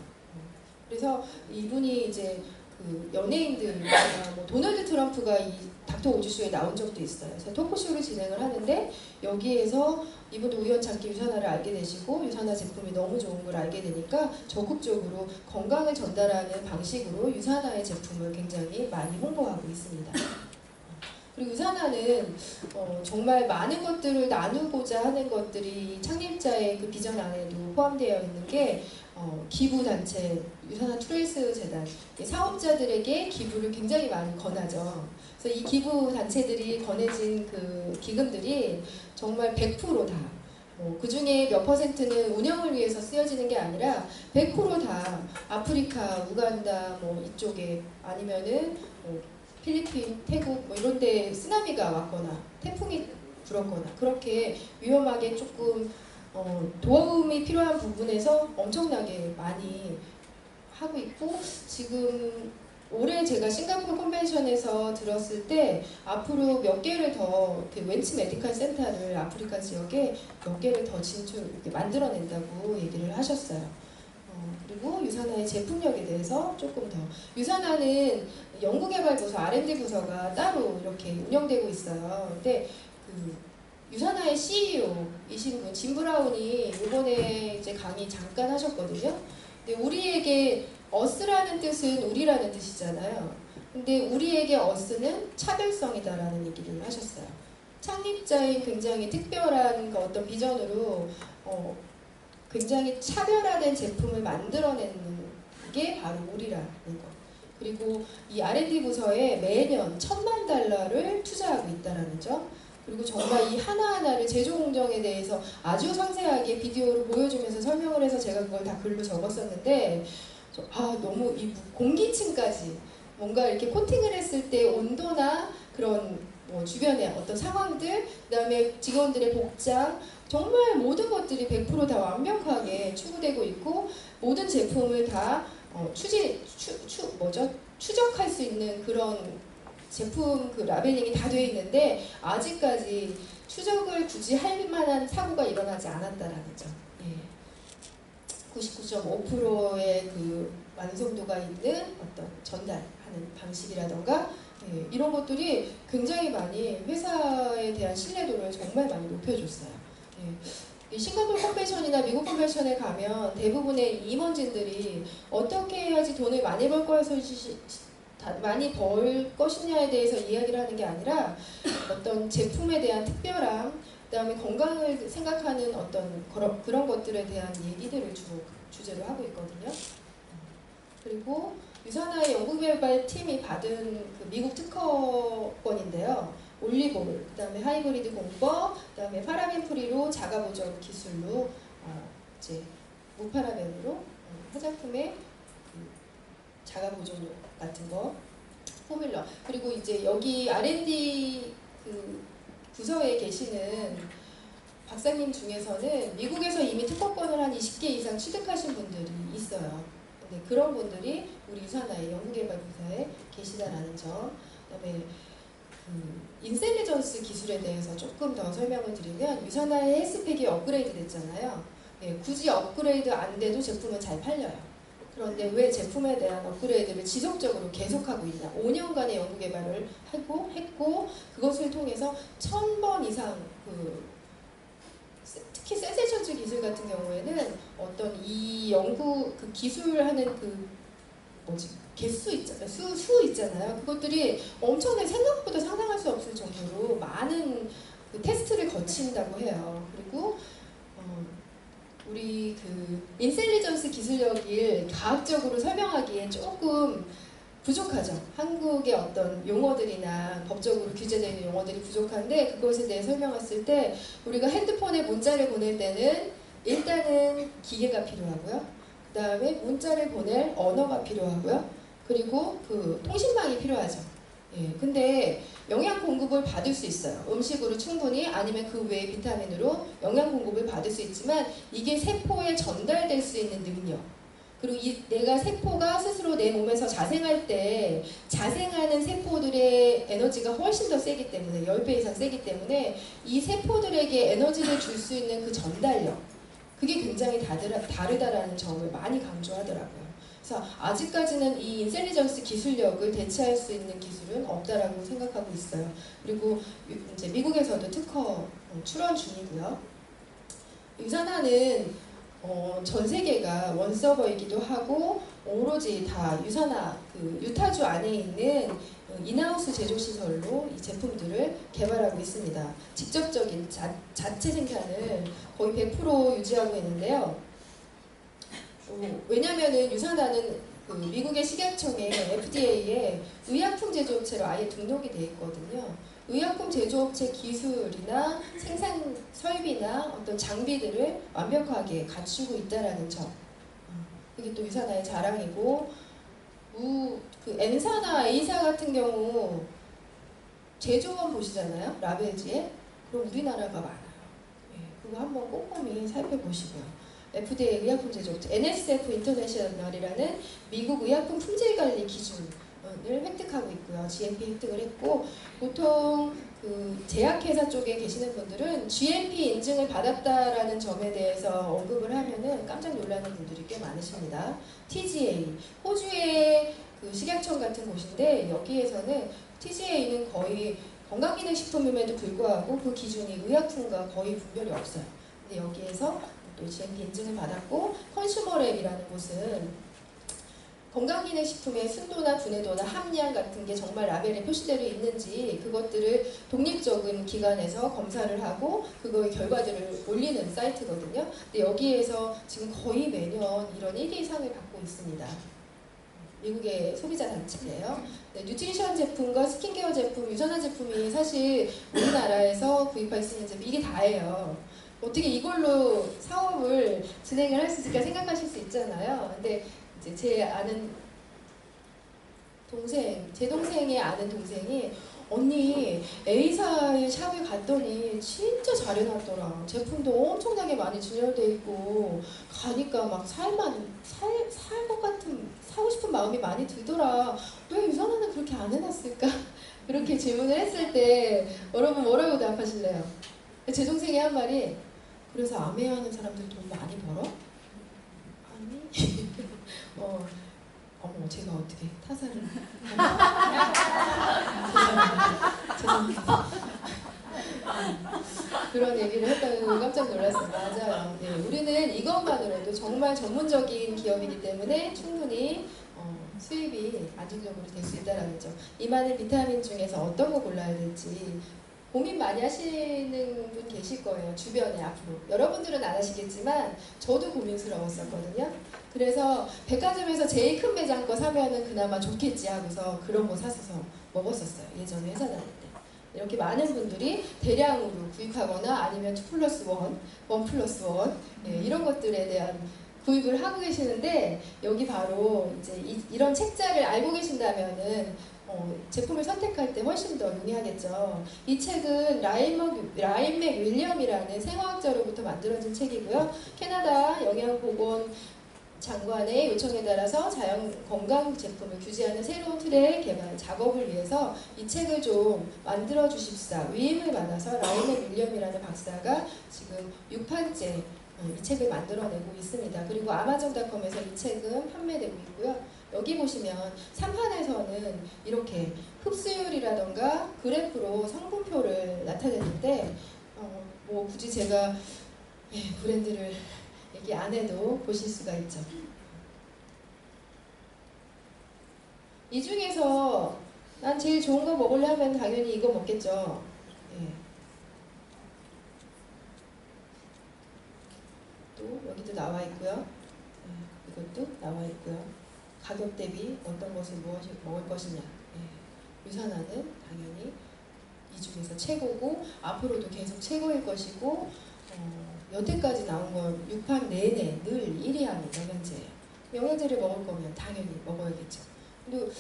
그래서 이분이 이제 그 연예인들이나 뭐 도널드 트럼프가 이 닥터 오즈쇼에 나온 적도 있어요. 그래서 토크쇼를 진행을 하는데 여기에서 이분도 우연찮게 유산화를 알게 되시고 유산화 제품이 너무 좋은 걸 알게 되니까 적극적으로 건강을 전달하는 방식으로 유산화의 제품을 굉장히 많이 홍보하고 있습니다. 그리고 유산화는 정말 많은 것들을 나누고자 하는 것들이 창립자의 그 비전 안에도 포함되어 있는 게 기부단체, 유산화 트레이스 재단, 사업자들에게 기부를 굉장히 많이 권하죠. 그래서 이 기부단체들이 권해진 그 기금들이 정말 100% 다, 그 중에 몇 퍼센트는 운영을 위해서 쓰여지는 게 아니라 100% 다 아프리카, 우간다, 뭐 이쪽에 아니면은 필리핀, 태국 뭐 이런 데 쓰나미가 왔거나 태풍이 불었거나 그렇게 위험하게 조금 도움이 필요한 부분에서 엄청나게 많이 하고 있고 지금 올해 제가 싱가포르 컨벤션에서 들었을 때 앞으로 몇 개를 더 웬치 메디컬 센터를 아프리카 지역에 몇 개를 더 이렇게 만들어낸다고 얘기를 하셨어요. 그리고 유산화의 제품력에 대해서 조금 더 유산화는 연구개발부서 R&D 부서가 따로 이렇게 운영되고 있어요. 근데 그 유산화의 CEO이신 분 짐 브라운이 이번에 이제 강의 잠깐 하셨거든요. 근데 우리에게 어스라는 뜻은 우리라는 뜻이잖아요. 근데 우리에게 어스는 차별성이다라는 얘기를 하셨어요. 창립자인 굉장히 특별한 그 어떤 비전으로 굉장히 차별화된 제품을 만들어내는 게 바로 우리라는 것. 그리고 이 R&D 부서에 매년 $10,000,000를 투자하고 있다는 점. 그리고 정말 이 하나하나를 제조 공정에 대해서 아주 상세하게 비디오로 보여주면서 설명을 해서 제가 그걸 다 글로 적었었는데 너무 이 공기층까지 뭔가 이렇게 코팅을 했을 때 온도나 그런 뭐 주변의 어떤 상황들, 그 다음에 직원들의 복장, 정말 모든 것들이 100% 다 완벽하게 추구되고 있고 모든 제품을 다 추적할 수 있는 그런 제품 그 라벨링이 다 되어 있는데 아직까지 추적을 굳이 할 만한 사고가 일어나지 않았다라는 점. 99.5%의 그 완성도가 있는 어떤 전달하는 방식이라던가 이런 것들이 굉장히 많이 회사에 대한 신뢰도를 정말 많이 높여줬어요. 이 싱가포르 컨벤션이나 미국 컨벤션에 가면 대부분의 임원진들이 어떻게 해야지 돈을 많이 벌 것이냐에 대해서 이야기를 하는 게 아니라 어떤 제품에 대한 특별함, 그 다음에 건강을 생각하는 어떤 그런 것들에 대한 얘기들을 주로 주제로 하고 있거든요. 그리고 유산화의 연구개발 팀이 받은 그 미국 특허권인데요. 올리볼, 그 다음에 하이브리드 공법, 그 다음에 파라벤 프리로 자가 보정 기술로 이제 무파라벤으로 화장품의 그 자가 보존 같은 거 포뮬러. 그리고 이제 여기 R&D 그 부서에 계시는 박사님 중에서는 미국에서 이미 특허권을 한 20개 이상 취득하신 분들이 있어요. 근데 그런 분들이 우리 유산화의 연구개발부서에 계시다라는 점. 그다음에 인셀리전스 기술에 대해서 조금 더 설명을 드리면 유산화의 헬스팩이 업그레이드 됐잖아요. 굳이 업그레이드 안 돼도 제품은 잘 팔려요. 그런데 왜 제품에 대한 업그레이드를 지속적으로 계속하고 있냐. 5년간의 연구개발을 했고 그것을 통해서 1000번 이상 특히 센세이션즈 기술 같은 경우에는 어떤 이 연구 그 기술하는 그 개수 있잖아요. 수 있잖아요. 그것들이 엄청나게 생각보다 상상할 수 없을 정도로 많은 그 테스트를 거친다고 해요. 그리고 우리 그 인셀리전스 기술력을 과학적으로 설명하기엔 조금 부족하죠. 한국의 어떤 용어들이나 법적으로 규제되어 있는 용어들이 부족한데 그것에 대해 설명했을 때 우리가 핸드폰에 문자를 보낼 때는 일단은 기계가 필요하고요. 그 다음에 문자를 보낼 언어가 필요하고요. 그리고 그 통신망이 필요하죠. 근데 영양 공급을 받을 수 있어요. 음식으로 충분히 아니면 그 외의 비타민으로 영양 공급을 받을 수 있지만 이게 세포에 전달될 수 있는 능력 그리고 내가 세포가 스스로 내 몸에서 자생할 때 자생하는 세포들의 에너지가 훨씬 더 세기 때문에 10배 이상 세기 때문에 이 세포들에게 에너지를 줄 수 있는 그 전달력 그게 굉장히 다르다라는 점을 많이 강조하더라고요. 그래서 아직까지는 이 인셀리전스 기술력을 대체할 수 있는 기술은 없다라고 생각하고 있어요. 그리고 이제 미국에서도 특허 출원 중이고요. 유산화는 전 세계가 원서버이기도 하고 오로지 다 유산화 그 유타주 안에 있는 인하우스 제조 시설로 이 제품들을 개발하고 있습니다. 직접적인 자체 생산을 거의 100% 유지하고 있는데요. 왜냐면은 유산화는 그 미국의 식약청에 FDA에 의약품 제조업체로 아예 등록이 돼 있거든요. 의약품 제조업체 기술이나 생산 설비나 어떤 장비들을 완벽하게 갖추고 있다라는 점. 이게 또 유산화의 자랑이고, 그 N사나 A사 같은 경우 제조원 보시잖아요. 라벨지에. 그럼 우리나라가 많아요. 예, 그거 한번 꼼꼼히 살펴보시고요. FDA 의약품 제조업체 NSF 인터내셔널이라는 미국 의약품 품질관리 기준을 획득하고 있고요. GMP 획득을 했고, 보통 그 제약회사 쪽에 계시는 분들은 GMP 인증을 받았다라는 점에 대해서 언급을 하면은 깜짝 놀라는 분들이 꽤 많으십니다. TGA, 호주의 그 식약청 같은 곳인데 여기에서는 TGA는 거의 건강기능식품임에도 불구하고 그 기준이 의약품과 거의 분별이 없어요. 근데 여기에서 또 GMP 인증을 받았고, 컨슈머랩이라는 곳은 건강기능식품의 순도나 분해도나 함량 같은 게 정말 라벨에 표시되어 있는지 그것들을 독립적인 기관에서 검사를 하고 그거의 결과들을 올리는 사이트거든요. 근데 여기에서 지금 거의 매년 이런 1위 상을 받고 있습니다. 미국의 소비자 단체예요. 네, 뉴트리션 제품과 스킨케어 제품, 유산화 제품이 사실 우리나라에서 구입할 수 있는 제품 이게 다예요. 어떻게 이걸로 사업을 진행을 할 수 있을까 생각하실 수 있잖아요. 근데 이제 제 아는 동생, 제 동생의 아는 동생이 언니 A사의 샵에 갔더니 진짜 잘 해놨더라. 제품도 엄청나게 많이 진열돼 있고 가니까 막 살 것 같은 사고 싶은 마음이 많이 들더라. 왜 유산화는 그렇게 안 해놨을까? 그렇게 질문을 했을 때 여러분 뭐라고 대답하실래요? 제 동생이 한 말이 그래서 암웨어하는 사람들 돈 많이 벌어? 아니 어머 제가 어떻게 타사를 죄송합니다. 그런 얘기를 했다고 깜짝 놀랐어요. 맞아요. 네, 우리는 이것만으로도 정말 전문적인 기업이기 때문에 충분히 수입이 안정적으로 될 수 있다는 점. 이 많은 비타민 중에서 어떤 거 골라야 될지 고민 많이 하시는 분 계실 거예요. 주변에 앞으로. 여러분들은 안 하시겠지만 저도 고민스러웠었거든요. 그래서 백화점에서 제일 큰 매장 거 사면은 그나마 좋겠지 하고서 그런 거 사서 먹었었어요. 예전에 회사 다닐 때. 이렇게 많은 분들이 대량으로 구입하거나 아니면 2+1, 1+1 이런 것들에 대한 구입을 하고 계시는데 여기 바로 이제 이런 책자를 알고 계신다면은 제품을 선택할 때 훨씬 더 용이하겠죠. 이 책은 라인 맥 윌리엄이라는 생화학자로부터 만들어진 책이고요. 캐나다 영양보건 장관의 요청에 따라서 자연 건강 제품을 규제하는 새로운 틀의 개발 작업을 위해서 이 책을 좀 만들어 주십사 위임을 받아서 라인 맥 윌리엄이라는 박사가 지금 6판째 이 책을 만들어내고 있습니다. 그리고 아마존닷컴에서 이 책은 판매되고 있고요. 여기 보시면 3판에서는 이렇게 흡수율이라던가 그래프로 성분표를 나타내는데 뭐 굳이 제가 브랜드를 얘기 안 해도 보실 수가 있죠. 이 중에서 난 제일 좋은 거 먹으려 하면 당연히 이거 먹겠죠. 또 여기도 나와 있고요. 이것도 나와 있고요. 가격 대비 어떤 것을 먹을 것이냐. 유산화는 당연히 이 중에서 최고고 앞으로도 계속 최고일 것이고 여태까지 나온 건 6판 내내 늘 1위 하는 영양제예요. 영양제를 먹을 거면 당연히 먹어야겠죠. 그리고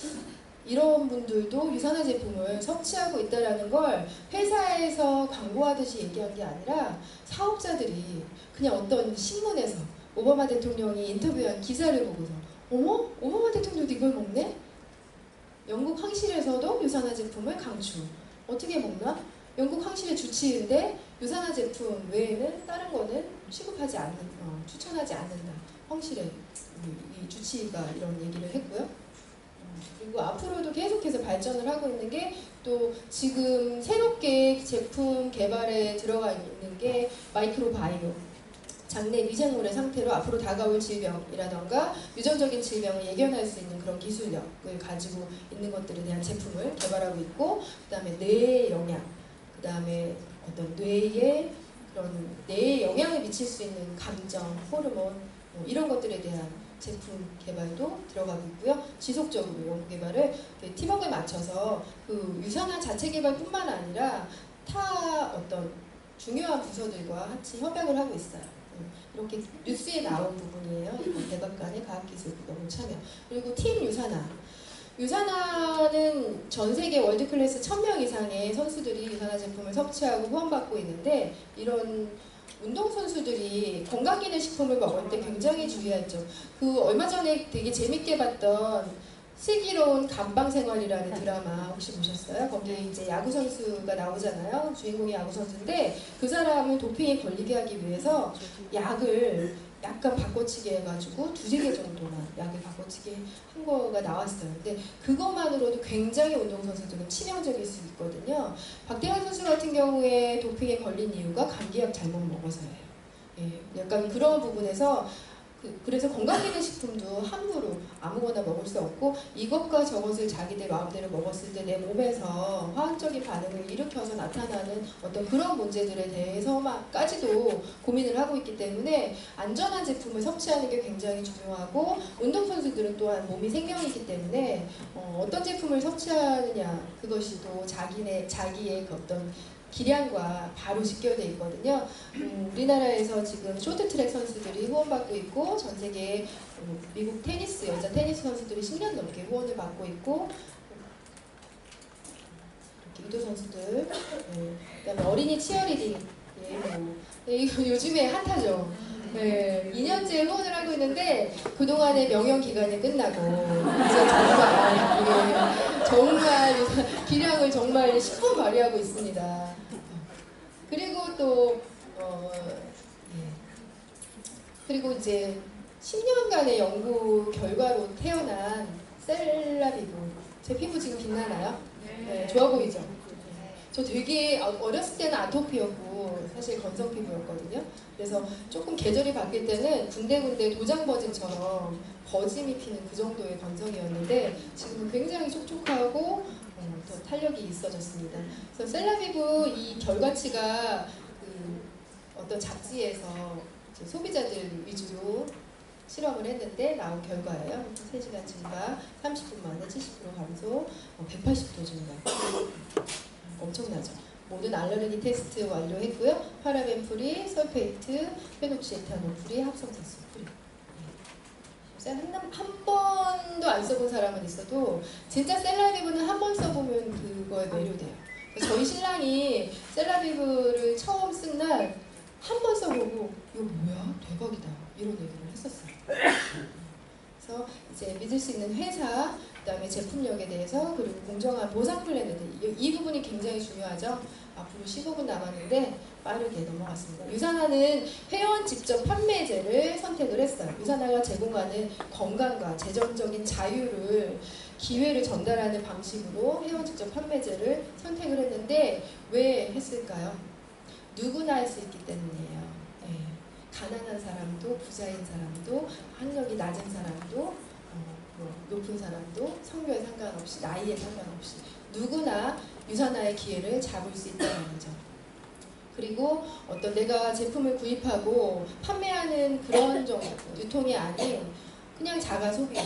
이런 분들도 유산화 제품을 섭취하고 있다는 걸 회사에서 광고하듯이 얘기한 게 아니라 사업자들이 그냥 어떤 신문에서 오바마 대통령이 인터뷰한 기사를 보고서 어머? 오바마 대통령도 이걸 먹네? 영국 황실에서도 유산화 제품을 강추. 어떻게 먹나? 영국 황실의 주치의인데 유산화 제품 외에는 다른 거는 취급하지 않는, 추천하지 않는다. 황실의 이 주치의가 이런 얘기를 했고요. 그리고 앞으로도 계속해서 발전을 하고 있는 게 또 지금 새롭게 제품 개발에 들어가 있는 게 마이크로바이오. 장내 미생물의 상태로 앞으로 다가올 질병이라던가 유전적인 질병을 예견할 수 있는 그런 기술력을 가지고 있는 것들에 대한 제품을 개발하고 있고, 그 다음에 뇌의 영양, 그 다음에 어떤 뇌에 그런 뇌에 영향을 미칠 수 있는 감정, 호르몬 이런 것들에 대한 제품 개발도 들어가고 있고요. 지속적으로 연구 개발을 팀워크에 맞춰서 그 유산화 자체 개발뿐만 아니라 타 어떤 중요한 부서들과 같이 협약을 하고 있어요. 이렇게 뉴스에 나온 부분이에요. 이번 백악관의 과학기술부동을 참여. 그리고 팀 유산화. 유산화는 전 세계 월드클래스 1000명 이상의 선수들이 유산화 제품을 섭취하고 후원받고 있는데, 이런 운동선수들이 건강기능식품을 먹을 때 굉장히 주의하죠. 그 얼마 전에 되게 재밌게 봤던 슬기로운 감방생활이라는 드라마 혹시 보셨어요? 거기에 이제 야구선수가 나오잖아요. 주인공이 야구선수인데 그 사람을 도핑에 걸리게 하기 위해서 약을 약간 바꿔치기 해가지고 2-3개 정도만 약을 바꿔치기 한 거가 나왔어요. 근데 그것만으로도 굉장히 운동선수들은 치명적일 수 있거든요. 박태환 선수 같은 경우에 도핑에 걸린 이유가 감기약 잘못 먹어서예요. 예, 약간 그런 부분에서 그래서 건강기능식품도 함부로 아무거나 먹을 수 없고, 이것과 저것을 자기들 마음대로 먹었을 때 내 몸에서 화학적인 반응을 일으켜서 나타나는 어떤 그런 문제들에 대해서까지도 고민을 하고 있기 때문에 안전한 제품을 섭취하는 게 굉장히 중요하고, 운동선수들은 또한 몸이 생명이기 때문에 어떤 제품을 섭취하느냐, 그것이 또 자기의 그 어떤 기량과 바로 직결되어 있거든요. 우리나라에서 지금 쇼트트랙 선수들이 후원받고 있고, 전 세계 미국 테니스, 여자 테니스 선수들이 10년 넘게 후원을 받고 있고, 유도 선수들, 그다음에 어린이 치어리딩, 이거 요즘에 핫하죠. 네, 2년째 후원을 하고 있는데 그동안의 명령 기간이 끝나고 이제 정말 기량을 정말 10분 발휘하고 있습니다. 그리고 또 그리고 이제 10년간의 연구 결과로 태어난 셀라비브. 제 피부 지금 빛나나요? 네, 좋아 보이죠? 저 되게 어렸을 때는 아토피였고 사실 건성 피부였거든요. 그래서 조금 계절이 바뀔 때는 군데군데 도장 버짐처럼 버짐이 피는 그 정도의 건성이었는데 지금은 굉장히 촉촉하고 더 탄력이 있어졌습니다. 그래서 셀라비브 이 결과치가 어떤 잡지에서 소비자들 위주로 실험을 했는데 나온 결과예요. 3시간 증가, 30분 만에 70% 감소, 180도 증가. 엄청나죠. 모든 알레르기 테스트 완료했고요. 파라벤 프리, 설페이트, 페녹시에탄올 프리, 합성산소 프리. 한 번도 안 써본 사람은 있어도 진짜 셀라비브는 한 번 써보면 그거에 매료돼요. 저희 신랑이 셀라비브를 처음 쓴 날 한 번 써보고 이거 뭐야? 대박이다. 이런 얘기를 했었어요. 그래서 이제 믿을 수 있는 회사, 그다음에 제품력에 대해서, 그리고 공정한 보상 플랜에 대해 이 부분이 굉장히 중요하죠. 앞으로 15분 남았는데 빠르게 넘어갔습니다. 유산화는 회원 직접 판매제를 선택을 했어요. 유산화가 제공하는 건강과 재정적인 자유를, 기회를 전달하는 방식으로 회원 직접 판매제를 선택을 했는데 왜 했을까요? 누구나 할 수 있기 때문이에요. 네. 가난한 사람도, 부자인 사람도, 학력이 낮은 사람도, 높은 사람도, 성별에 상관없이, 나이에 상관없이 누구나 유산화의 기회를 잡을 수 있다는 거죠. 그리고 어떤 내가 제품을 구입하고 판매하는 그런 정도 유통이 아닌 그냥 자가 소비,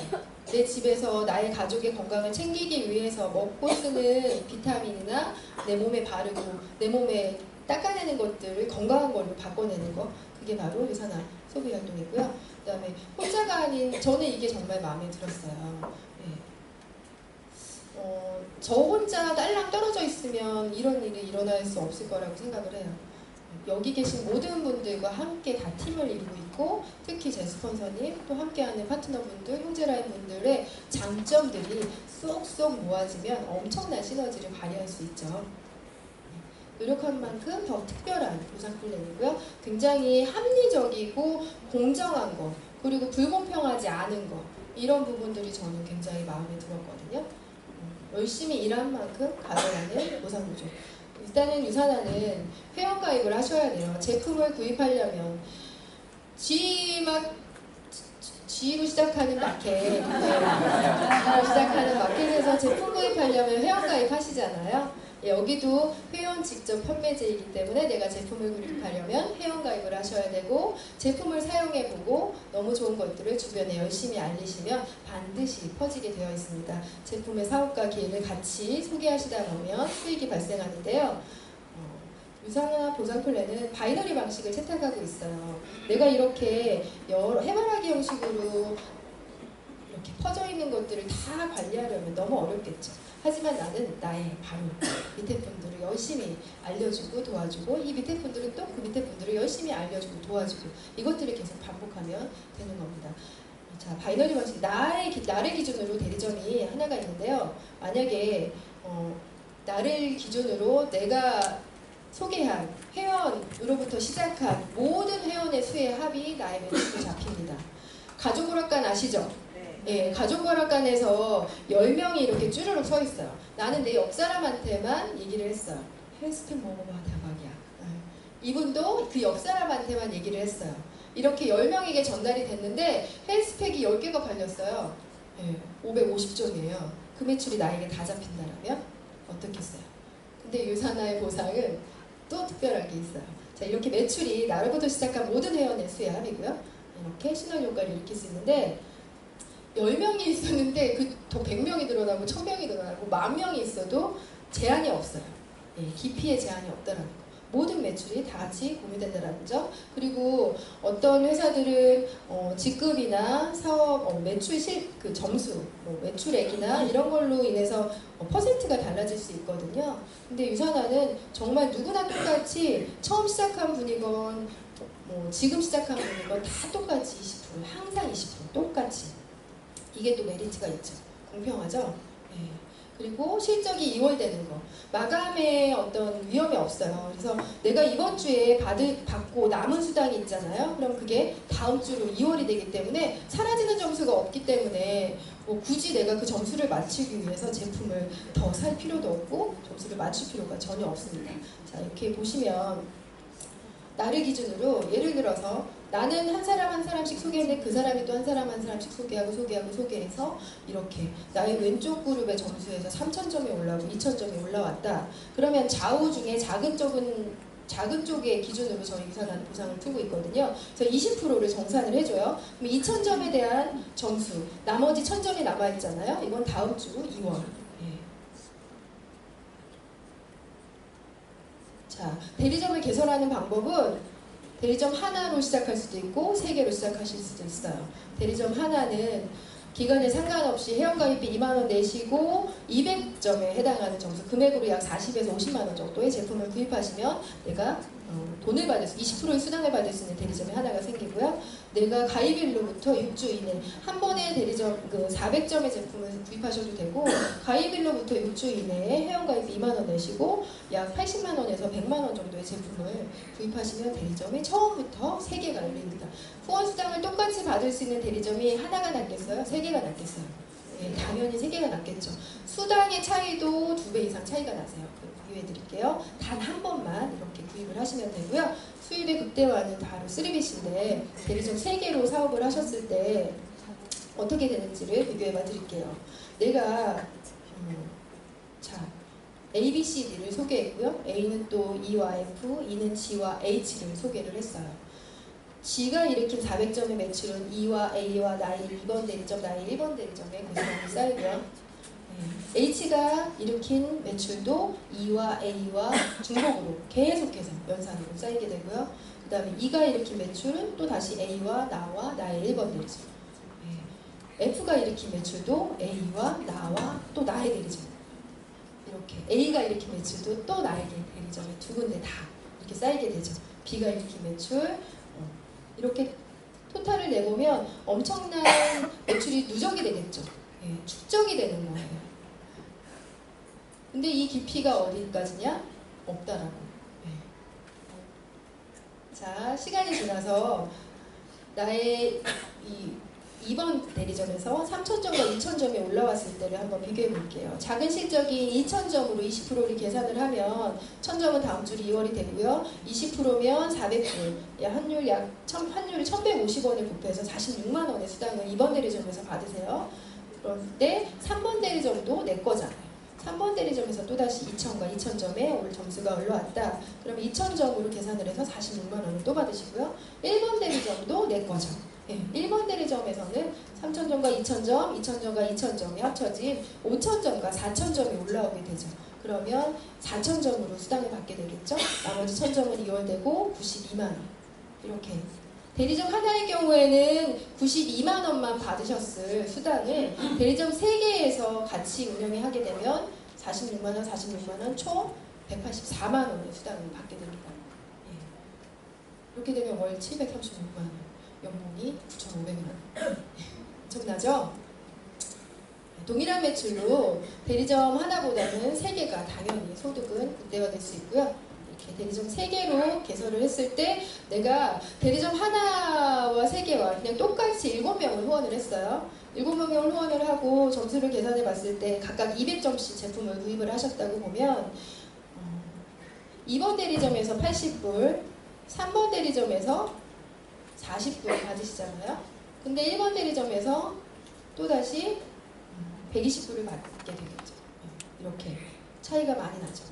내 집에서 나의 가족의 건강을 챙기기 위해서 먹고 쓰는 비타민이나 내 몸에 바르고 내 몸에 닦아내는 것들을 건강한 걸로 바꿔내는 거, 그게 바로 유산화 소비 활동이고요. 그 다음에 혼자가 아닌, 저는 이게 정말 마음에 들었어요. 네. 저 혼자 딸랑 떨어져 있으면 이런 일이 일어날 수 없을 거라고 생각을 해요. 여기 계신 모든 분들과 함께 다 팀을 이루고 있고, 특히 제 스폰서님, 또 함께하는 파트너분들, 형제라인 분들의 장점들이 쏙쏙 모아지면 엄청난 시너지를 발휘할 수 있죠. 노력한 만큼 더 특별한 보상 플랜이고요. 굉장히 합리적이고 공정한 거, 그리고 불공평하지 않은 거, 이런 부분들이 저는 굉장히 마음에 들었거든요. 열심히 일한 만큼 가져가는 보상 구조. 일단은 유산하는 회원가입을 하셔야 돼요. 제품을 구입하려면 G로 시작하는 마켓, G로 시작하는 마켓에서 제품 구입하려면 회원가입 하시잖아요. 여기도 회원 직접 판매제이기 때문에 내가 제품을 구입하려면 회원가입을 하셔야 되고, 제품을 사용해보고 너무 좋은 것들을 주변에 열심히 알리시면 반드시 퍼지게 되어 있습니다. 제품의 사업과 기회를 같이 소개하시다 보면 수익이 발생하는데요. 유산화 보상 플랜은 바이너리 방식을 채택하고 있어요. 내가 이렇게 해바라기 형식으로 이렇게 퍼져 있는 것들을 다 관리하려면 너무 어렵겠죠. 하지만 나는 나의 바로 밑에 분들을 열심히 알려주고 도와주고, 이 밑에 분들은 또 그 밑에 분들을 열심히 알려주고 도와주고, 이것들을 계속 반복하면 되는 겁니다. 자, 바이너리 방식, 나를 기준으로 대리점이 하나가 있는데요. 만약에 나를 기준으로 내가 소개한 회원으로부터 시작한 모든 회원의 수의 합이 나의 매출로 잡힙니다. 가족 오락관 아시죠? 예, 가족 오락관에서 10명이 이렇게 쭈르륵 서 있어요. 나는 내 옆사람한테만 얘기를 했어요. 헬스팩 먹어봐, 대박이야. 이분도 그 옆사람한테만 얘기를 했어요. 이렇게 10명에게 전달이 됐는데 헬스팩이 10개가 팔렸어요. 예, 550점이에요. 그 매출이 나에게 다 잡힌다라면 어떻겠어요? 근데 유산화의 보상은 또 특별한 게 있어요. 자, 이렇게 매출이 나로부터 시작한 모든 회원의 수의 합이고요. 이렇게 시너지 효과를 일으킬 수 있는데, 10명이 있었는데 더 100명이 늘어나고 1000명이 늘어나고 10,000명이 있어도 제한이 없어요. 예, 깊이의 제한이 없다라는 거. 모든 매출이 다 같이 공유된다는 점. 그리고 어떤 회사들은 직급이나 사업 매출 그 점수, 매출액이나 이런 걸로 인해서 퍼센트가 달라질 수 있거든요. 근데 유산화는 정말 누구나 똑같이 처음 시작한 분이건 지금 시작한 분이건 다 똑같이 20%, 항상 20% 똑같이. 이게 또 메리트가 있죠. 공평하죠? 네. 그리고 실적이 2월 되는 거. 마감에 어떤 위험이 없어요. 그래서 내가 이번 주에 받고 남은 수당이 있잖아요. 그럼 그게 다음 주로 2월이 되기 때문에 사라지는 점수가 없기 때문에 굳이 내가 그 점수를 맞추기 위해서 제품을 더 살 필요도 없고 점수를 맞출 필요가 전혀 없습니다. 자, 이렇게 보시면 나를 기준으로 예를 들어서 나는 한 사람 한 사람씩 소개했는데 그 사람이 또 한 사람 한 사람씩 소개해서 이렇게 나의 왼쪽 그룹의 점수에서 3,000점이 올라오고 2,000점이 올라왔다. 그러면 좌우 중에 작은 쪽의 기준으로 저희 유산화는 보상을 두고 있거든요. 그래서 20%를 정산을 해줘요. 그럼 2,000점에 대한 점수, 나머지 1,000점이 남아있잖아요. 이건 다음 주 2월. 예. 자, 대리점을 개설하는 방법은 대리점 하나로 시작할 수도 있고 3개로 시작하실 수도 있어요. 대리점 하나는 기간에 상관없이 회원가입비 2만원 내시고 200점에 해당하는 점수, 금액으로 약 40에서 50만원 정도의 제품을 구입하시면 내가 돈을 받을 수, 20%의 수당을 받을 수 있는 대리점이 하나가 생기고요. 내가 가입일로부터 6주 이내, 한 번에 대리점 400점의 제품을 구입하셔도 되고, 가입일로부터 6주 이내에 회원가입비 2만원 내시고 약 80만원에서 100만원 정도의 제품을 구입하시면 대리점이 처음부터 3개가 열립니다. 후원 수당을 똑같이 받을 수 있는 대리점이 하나가 낫겠어요? 3개가 낫겠어요? 네, 당연히 3개가 낫겠죠. 수당의 차이도 2배 이상 차이가 나세요. 비교해 드릴게요. 단 한 번만 이렇게 구입을 하시면 되고요. 수입의 극대화는 바로 3BC인데 대리점 3개로 사업을 하셨을 때 어떻게 되는지를 비교해 봐 드릴게요. 내가 자, A, B, C, D를 소개했고요. A는 또 E와 F, E는 G와 H를 소개를 했어요. G가 일으킨 400점의 매출은 E와 A와 나의 2번 대리점, 나의 1번 대리점에 고스란히 쌓이고요. H가 일으킨 매출도 E와 A와 중복으로 계속해서 연산으로 쌓이게 되고요. 그 다음에 E가 일으킨 매출은 또 다시 A와 나와 나의 1번 대리점. F가 일으킨 매출도 A와 나와 또 나의 대리점. 이렇게 A가 일으킨 매출도 또 나에게 대리점에 두 군데 다 이렇게 쌓이게 되죠. 비가입기 매출 이렇게 토탈을 내보면 엄청난 매출이 누적이 되겠죠. 예, 축적이 되는 거예요. 근데 이 깊이가 어디까지냐? 없다라고. 예. 자, 시간이 지나서 나의 이 2번 대리점에서 3,000점과 2,000점이 올라왔을 때를 한번 비교해 볼게요. 작은 실적이 2,000점으로 20%를 계산을 하면 1,000점은 다음 주 2월이 되고요. 20%면 400불, 환율이 1,150원을 곱해서 46만 원의 수당을 2번 대리점에서 받으세요. 그런데 3번 대리점도 내 거잖아요. 3번 대리점에서 또다시 2,000과 2,000점에 올 점수가 올라왔다. 그러면 2,000점으로 계산을 해서 46만 원을 또 받으시고요. 1번 대리점도 내 거죠. 네, 1번 대리점에서는 3,000점과 2,000점, 2,000점과 2,000점이 합쳐진 5,000점과 4,000점이 올라오게 되죠. 그러면 4,000점으로 수당을 받게 되겠죠. 나머지 1,000점은 2월 되고 92만 원. 이렇게. 대리점 하나의 경우에는 92만 원만 받으셨을 수당을 대리점 3개에서 같이 운영을 하게 되면 46만 원, 46만 원, 총 184만 원의 수당을 받게 됩니다. 예. 이렇게 되면 월 736만 원. 연봉이 9,500만 원. 엄청나죠? 동일한 매출로 대리점 하나보다는 3개가 당연히 소득은 극대화될 수 있고요. 이렇게 대리점 3개로 개설을 했을 때 내가 대리점 하나와 3개와 그냥 똑같이 7명을 후원을 했어요. 7명을 후원을 하고 점수를 계산해 봤을 때 각각 200점씩 제품을 구입을 하셨다고 보면 2번 대리점에서 80불, 3번 대리점에서 40불 받으시잖아요. 근데 1번 대리점에서 또다시 120불을 받게 되겠죠. 이렇게 차이가 많이 나죠.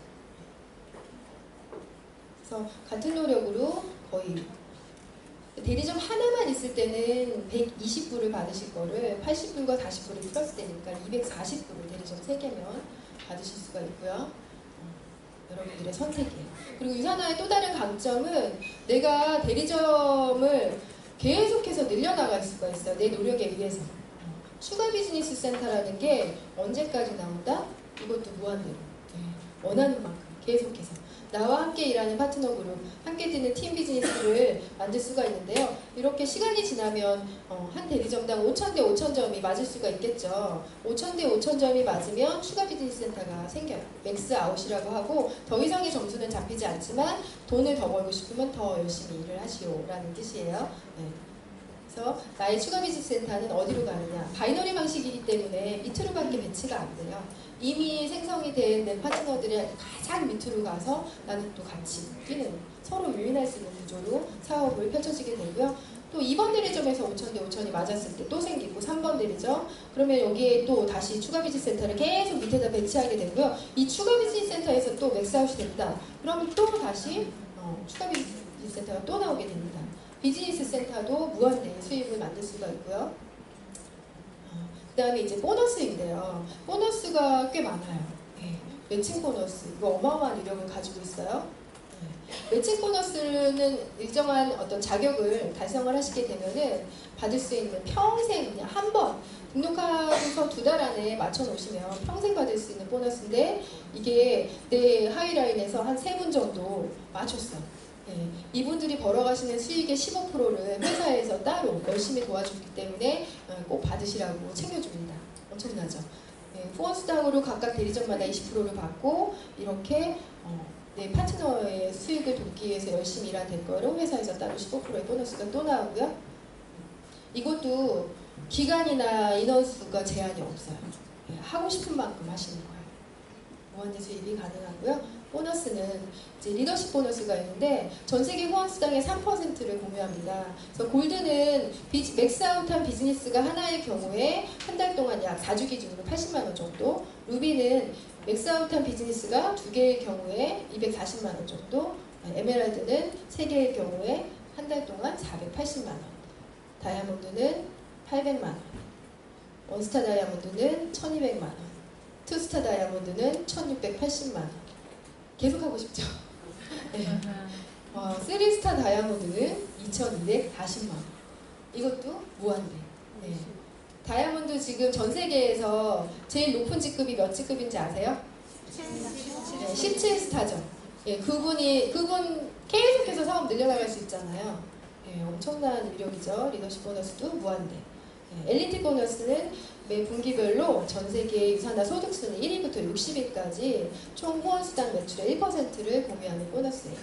그래서 같은 노력으로 거의 대리점 하나만 있을 때는 120불을 받으실 거를 80불과 40불을 플러스 되니까 240불을 대리점 3개면 받으실 수가 있고요. 여러분들의 선택이에요. 그리고 유산화의 또 다른 강점은 내가 대리점을 계속해서 늘려나갈 수가 있어요. 내 노력에 의해서. 추가 비즈니스 센터라는 게 언제까지 나온다? 이것도 무한대로. 원하는 만큼 계속해서. 나와 함께 일하는 파트너 그룹, 함께 뛰는 팀 비즈니스를 만들 수가 있는데요. 이렇게 시간이 지나면 한 대리점당 5,000대 5,000점이 맞을 수가 있겠죠. 5,000대 5,000점이 맞으면 추가 비즈니스 센터가 생겨요. 맥스 아웃이라고 하고 더 이상의 점수는 잡히지 않지만 돈을 더 벌고 싶으면 더 열심히 일을 하시오라는 뜻이에요. 네. 그래서 나의 추가 비즈니스 센터는 어디로 가느냐. 바이너리 방식이기 때문에 밑으로밖에 배치가 안 돼요. 이미 생성이 된 파트너들이 가장 밑으로 가서 나는 또 같이 뛰는 서로 유인할 수 있는 구조로 사업을 펼쳐지게 되고요. 또 2번 대리점에서 5,000대 5,000이 맞았을 때 또 생기고 3번 대리점 그러면 여기에 또 다시 추가 비즈니스 센터를 계속 밑에다 배치하게 되고요. 이 추가 비즈니스 센터에서 또 맥스아웃이 된다. 그러면 또 다시 추가 비즈니스 센터가 또 나오게 됩니다. 비즈니스 센터도 무한대의 수입을 만들 수가 있고요. 그 다음에 이제 보너스인데요. 보너스가 꽤 많아요. 네. 매칭 보너스, 이거 어마어마한 이력을 가지고 있어요. 네. 매칭 보너스는 일정한 어떤 자격을 달성을 하시게 되면은 받을 수 있는 평생 그냥 한 번 등록하고서 2달 안에 맞춰 놓으시면 평생 받을 수 있는 보너스인데 이게 내 하이라인에서 한 3분 정도 맞췄어요. 네, 이분들이 벌어가시는 수익의 15%를 회사에서 따로 열심히 도와주기 때문에 꼭 받으시라고 챙겨줍니다. 엄청나죠? 네, 후원수당으로 각각 대리점마다 20%를 받고 이렇게 내 파트너의 수익을 돕기 위해서 열심히 일한 대가로 회사에서 따로 15%의 보너스가 또 나오고요. 이것도 기간이나 인원수가 제한이 없어요. 네, 하고 싶은 만큼 하시는 거예요. 무한대 수입이 가능하고요. 보너스는 이제 리더십 보너스가 있는데 전 세계 후원수당의 3%를 공유합니다. 그래서 골드는 맥스아웃한 비즈니스가 하나의 경우에 한 달 동안 약 4주 기준으로 80만 원 정도, 루비는 맥스아웃한 비즈니스가 2개의 경우에 240만 원 정도, 에메랄드는 3개의 경우에 한 달 동안 480만 원, 다이아몬드는 800만 원, 원스타 다이아몬드는 1200만 원, 투스타 다이아몬드는 1680만 원. 계속 하고 싶죠? 네. 3스타 다이아몬드는 2240만 원. 이것도 무한대. 네. 다이아몬드 지금 전 세계에서 제일 높은 직급이 몇 직급인지 아세요? 네, 17스타죠. 예, 그분 계속해서 사업 늘려나갈 수 있잖아요. 예, 엄청난 위력이죠. 리더십 보너스도 무한대. 예, 엘리트 보너스는 매 분기별로 전 세계 유산화 소득순위 1위부터 60위까지 총 후원수당 매출의 1%를 공유하는 보너스예요.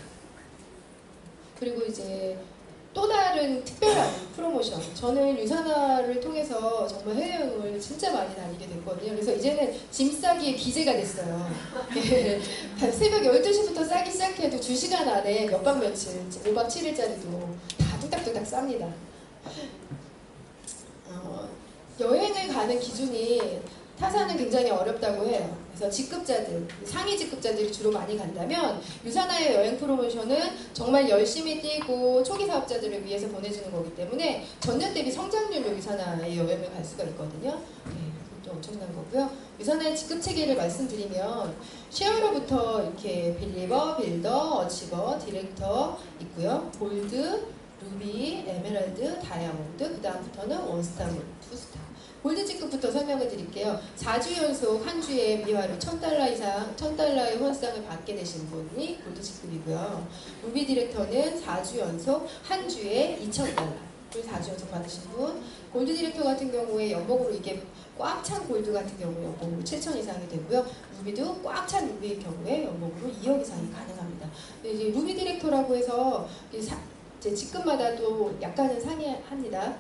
그리고 이제 또 다른 특별한 프로모션. 저는 유산화를 통해서 정말 해외여행을 진짜 많이 다니게 됐거든요. 그래서 이제는 짐 싸기의 기재가 됐어요. 예, 새벽 12시부터 싸기 시작해도 2시간 안에 몇 박 며칠, 5박 7일짜리도 다 뚝딱뚝딱 쌉니다. 여행을 가는 기준이 타사는 굉장히 어렵다고 해요. 그래서 직급자들, 상위 직급자들이 주로 많이 간다면 유산화의 여행 프로모션은 정말 열심히 뛰고 초기 사업자들을 위해서 보내주는 거기 때문에 전년 대비 성장률로 유산화의 여행을 갈 수가 있거든요. 네, 그것도 엄청난 거고요. 유산화의 직급 체계를 말씀드리면 쉐어로부터 이렇게 빌리버, 빌더, 어치버, 디렉터 있고요. 골드, 루비, 에메랄드, 다이아몬드, 그 다음부터는 원스타, 투스타. 골드 직급부터 설명을 드릴게요. 4주 연속 한 주에 미화로 $1,000 이상, $1,000의 후원상을 받게 되신 분이 골드 직급이고요. 루비 디렉터는 4주 연속 한 주에 $2,000를 4주 연속 받으신 분. 골드 디렉터 같은 경우에 연봉으로 이게 꽉 찬 골드 같은 경우에 연봉으로 7,000 이상이 되고요. 루비도 꽉 찬 루비의 경우에 연봉으로 2억 이상이 가능합니다. 이제 루비 디렉터라고 해서 제 직급마다 또 약간은 상이합니다.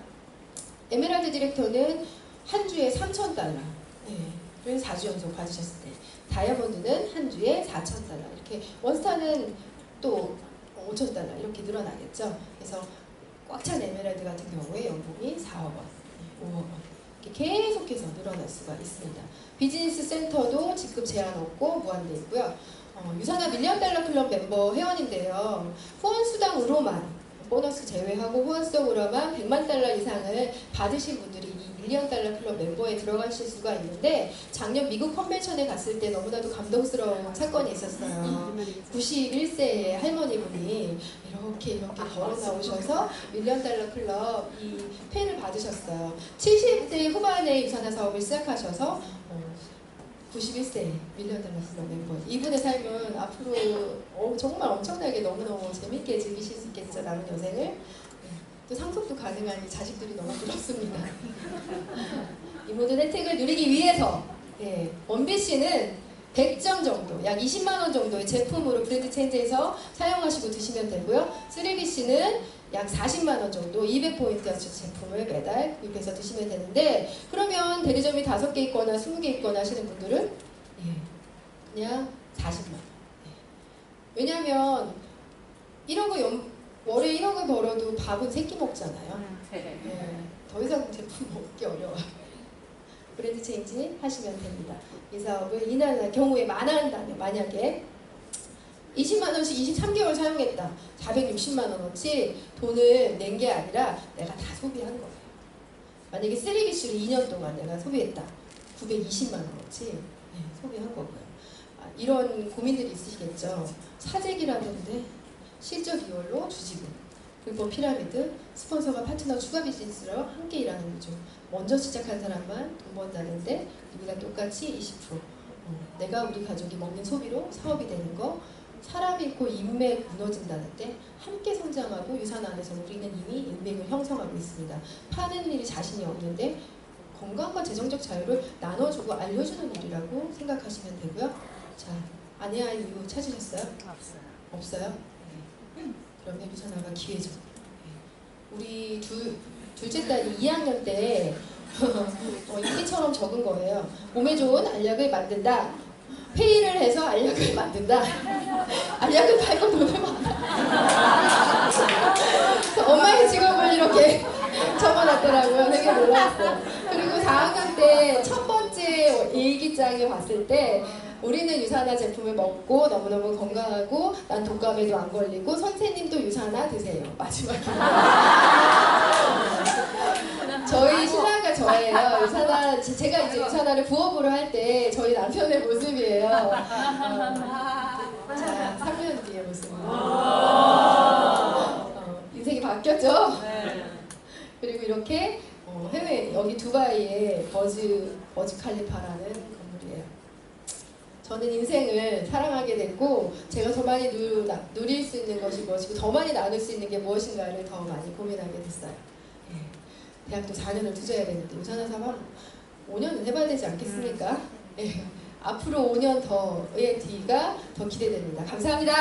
에메랄드 디렉터는 한 주에 $3,000. 네, 4주 연속 받으셨을 때. 다이아몬드는 한 주에 $4,000. 이렇게 원스타는 또 $5,000 이렇게 늘어나겠죠. 그래서 꽉 찬 에메랄드 같은 경우에 연봉이 4억 원, 5억 원 이렇게 계속해서 늘어날 수가 있습니다. 비즈니스 센터도 직급 제한 없고 무한대 있고요. 유산화 $1,000,000 클럽 멤버 회원인데요. 후원수당으로만 보너스 제외하고 후원성으로만 $1,000,000 이상을 받으신 분들이 이 $1,000,000 클럽 멤버에 들어가실 수가 있는데 작년 미국 컨벤션에 갔을 때 너무나도 감동스러운 사건이 있었어요. 91세의 할머니분이 이렇게 걸어 나오셔서 $1,000,000 클럽 이 펜을 받으셨어요. 70대 후반에 유산화 사업을 시작하셔서 91세 $1,000,000 클럽 멤버. 이분의 삶은 앞으로 정말 엄청나게 너무너무 재밌게 즐기실 수 있겠죠. 남은 여생을. 네. 또 상속도 가능하니 자식들이 너무 부럽습니다. 이 모든 혜택을 누리기 위해서 네, 원빈씨는 100점 정도, 약 20만 원 정도의 제품으로 브랜드 체인지해서 사용하시고 드시면 되고요. 쓰레기씨는 약 40만 원 정도 200포인트어치 제품을 매달 구입해서 드시면 되는데 그러면 대리점이 5개 있거나 20개 있거나 하시는 분들은 그냥 40만 원. 왜냐하면 1억을 월에 1억을 벌어도 밥은 3끼 먹잖아요. 더 이상 제품 먹기 어려워요. 브랜드 체인지 하시면 됩니다. 이 사업을 이날 경우에 만한다면 만약에 20만 원씩 23개월 사용했다. 460만 원어치 돈을 낸 게 아니라 내가 다 소비한 거예요. 만약에 쓰레기씨를 2년 동안 내가 소비했다. 920만 원어치 소비한 거고요. 이런 고민들이 있으시겠죠. 사재기라던데 실적 2월로 주지금, 불법 피라미드, 스폰서가 파트너 추가 비즈니스로 함께 일하는 거죠. 먼저 시작한 사람만 돈 번다는데 우리가 똑같이 20%. 내가 우리 가족이 먹는 소비로 사업이 되는 거. 사람 잃고 인맥 무너진다는데 함께 성장하고 유산 안에서 우리는 이미 인맥을 형성하고 있습니다. 파는 일이 자신이 없는데 건강과 재정적 자유를 나눠주고 알려주는 일이라고 생각하시면 되고요. 자, 아내 아이 이후 찾으셨어요? 없어요. 없어요? 네. 그러면 유산화가 기회죠. 우리 둘째 딸이 2학년 때 이기처럼 적은 거예요. 몸에 좋은 알약을 만든다. 회의를 해서 알약을 만든다. 알약을 팔고 돈을 받는다. 엄마의 직업을 이렇게 적어놨더라고요. 되게 놀랐어요. 그리고 4학년 때 첫 번째 일기장에 봤을 때 우리는 유산화 제품을 먹고 너무너무 건강하고 난 독감에도 안 걸리고 선생님도 유산화 드세요. 마지막에. 저희 신랑과 저예요. 유산화, 제가 이제 유산화를 부업으로 할 때 저희 남편의 모습이에요. 자, 3년 뒤의 모습입니다. 인생이 바뀌었죠? 그리고 이렇게 해외, 여기 두바이의 버즈 칼리파라는 건물이에요. 저는 인생을 사랑하게 됐고 제가 더 많이 누릴 수 있는 것이 무엇이고 더 많이 나눌 수 있는 게 무엇인가를 더 많이 고민하게 됐어요. 예. 대학도 4년을 투자해야 되는데 우산화사만 5년은 해봐야 되지 않겠습니까? 예. 앞으로 5년 더의 뒤가 더 기대됩니다. 감사합니다.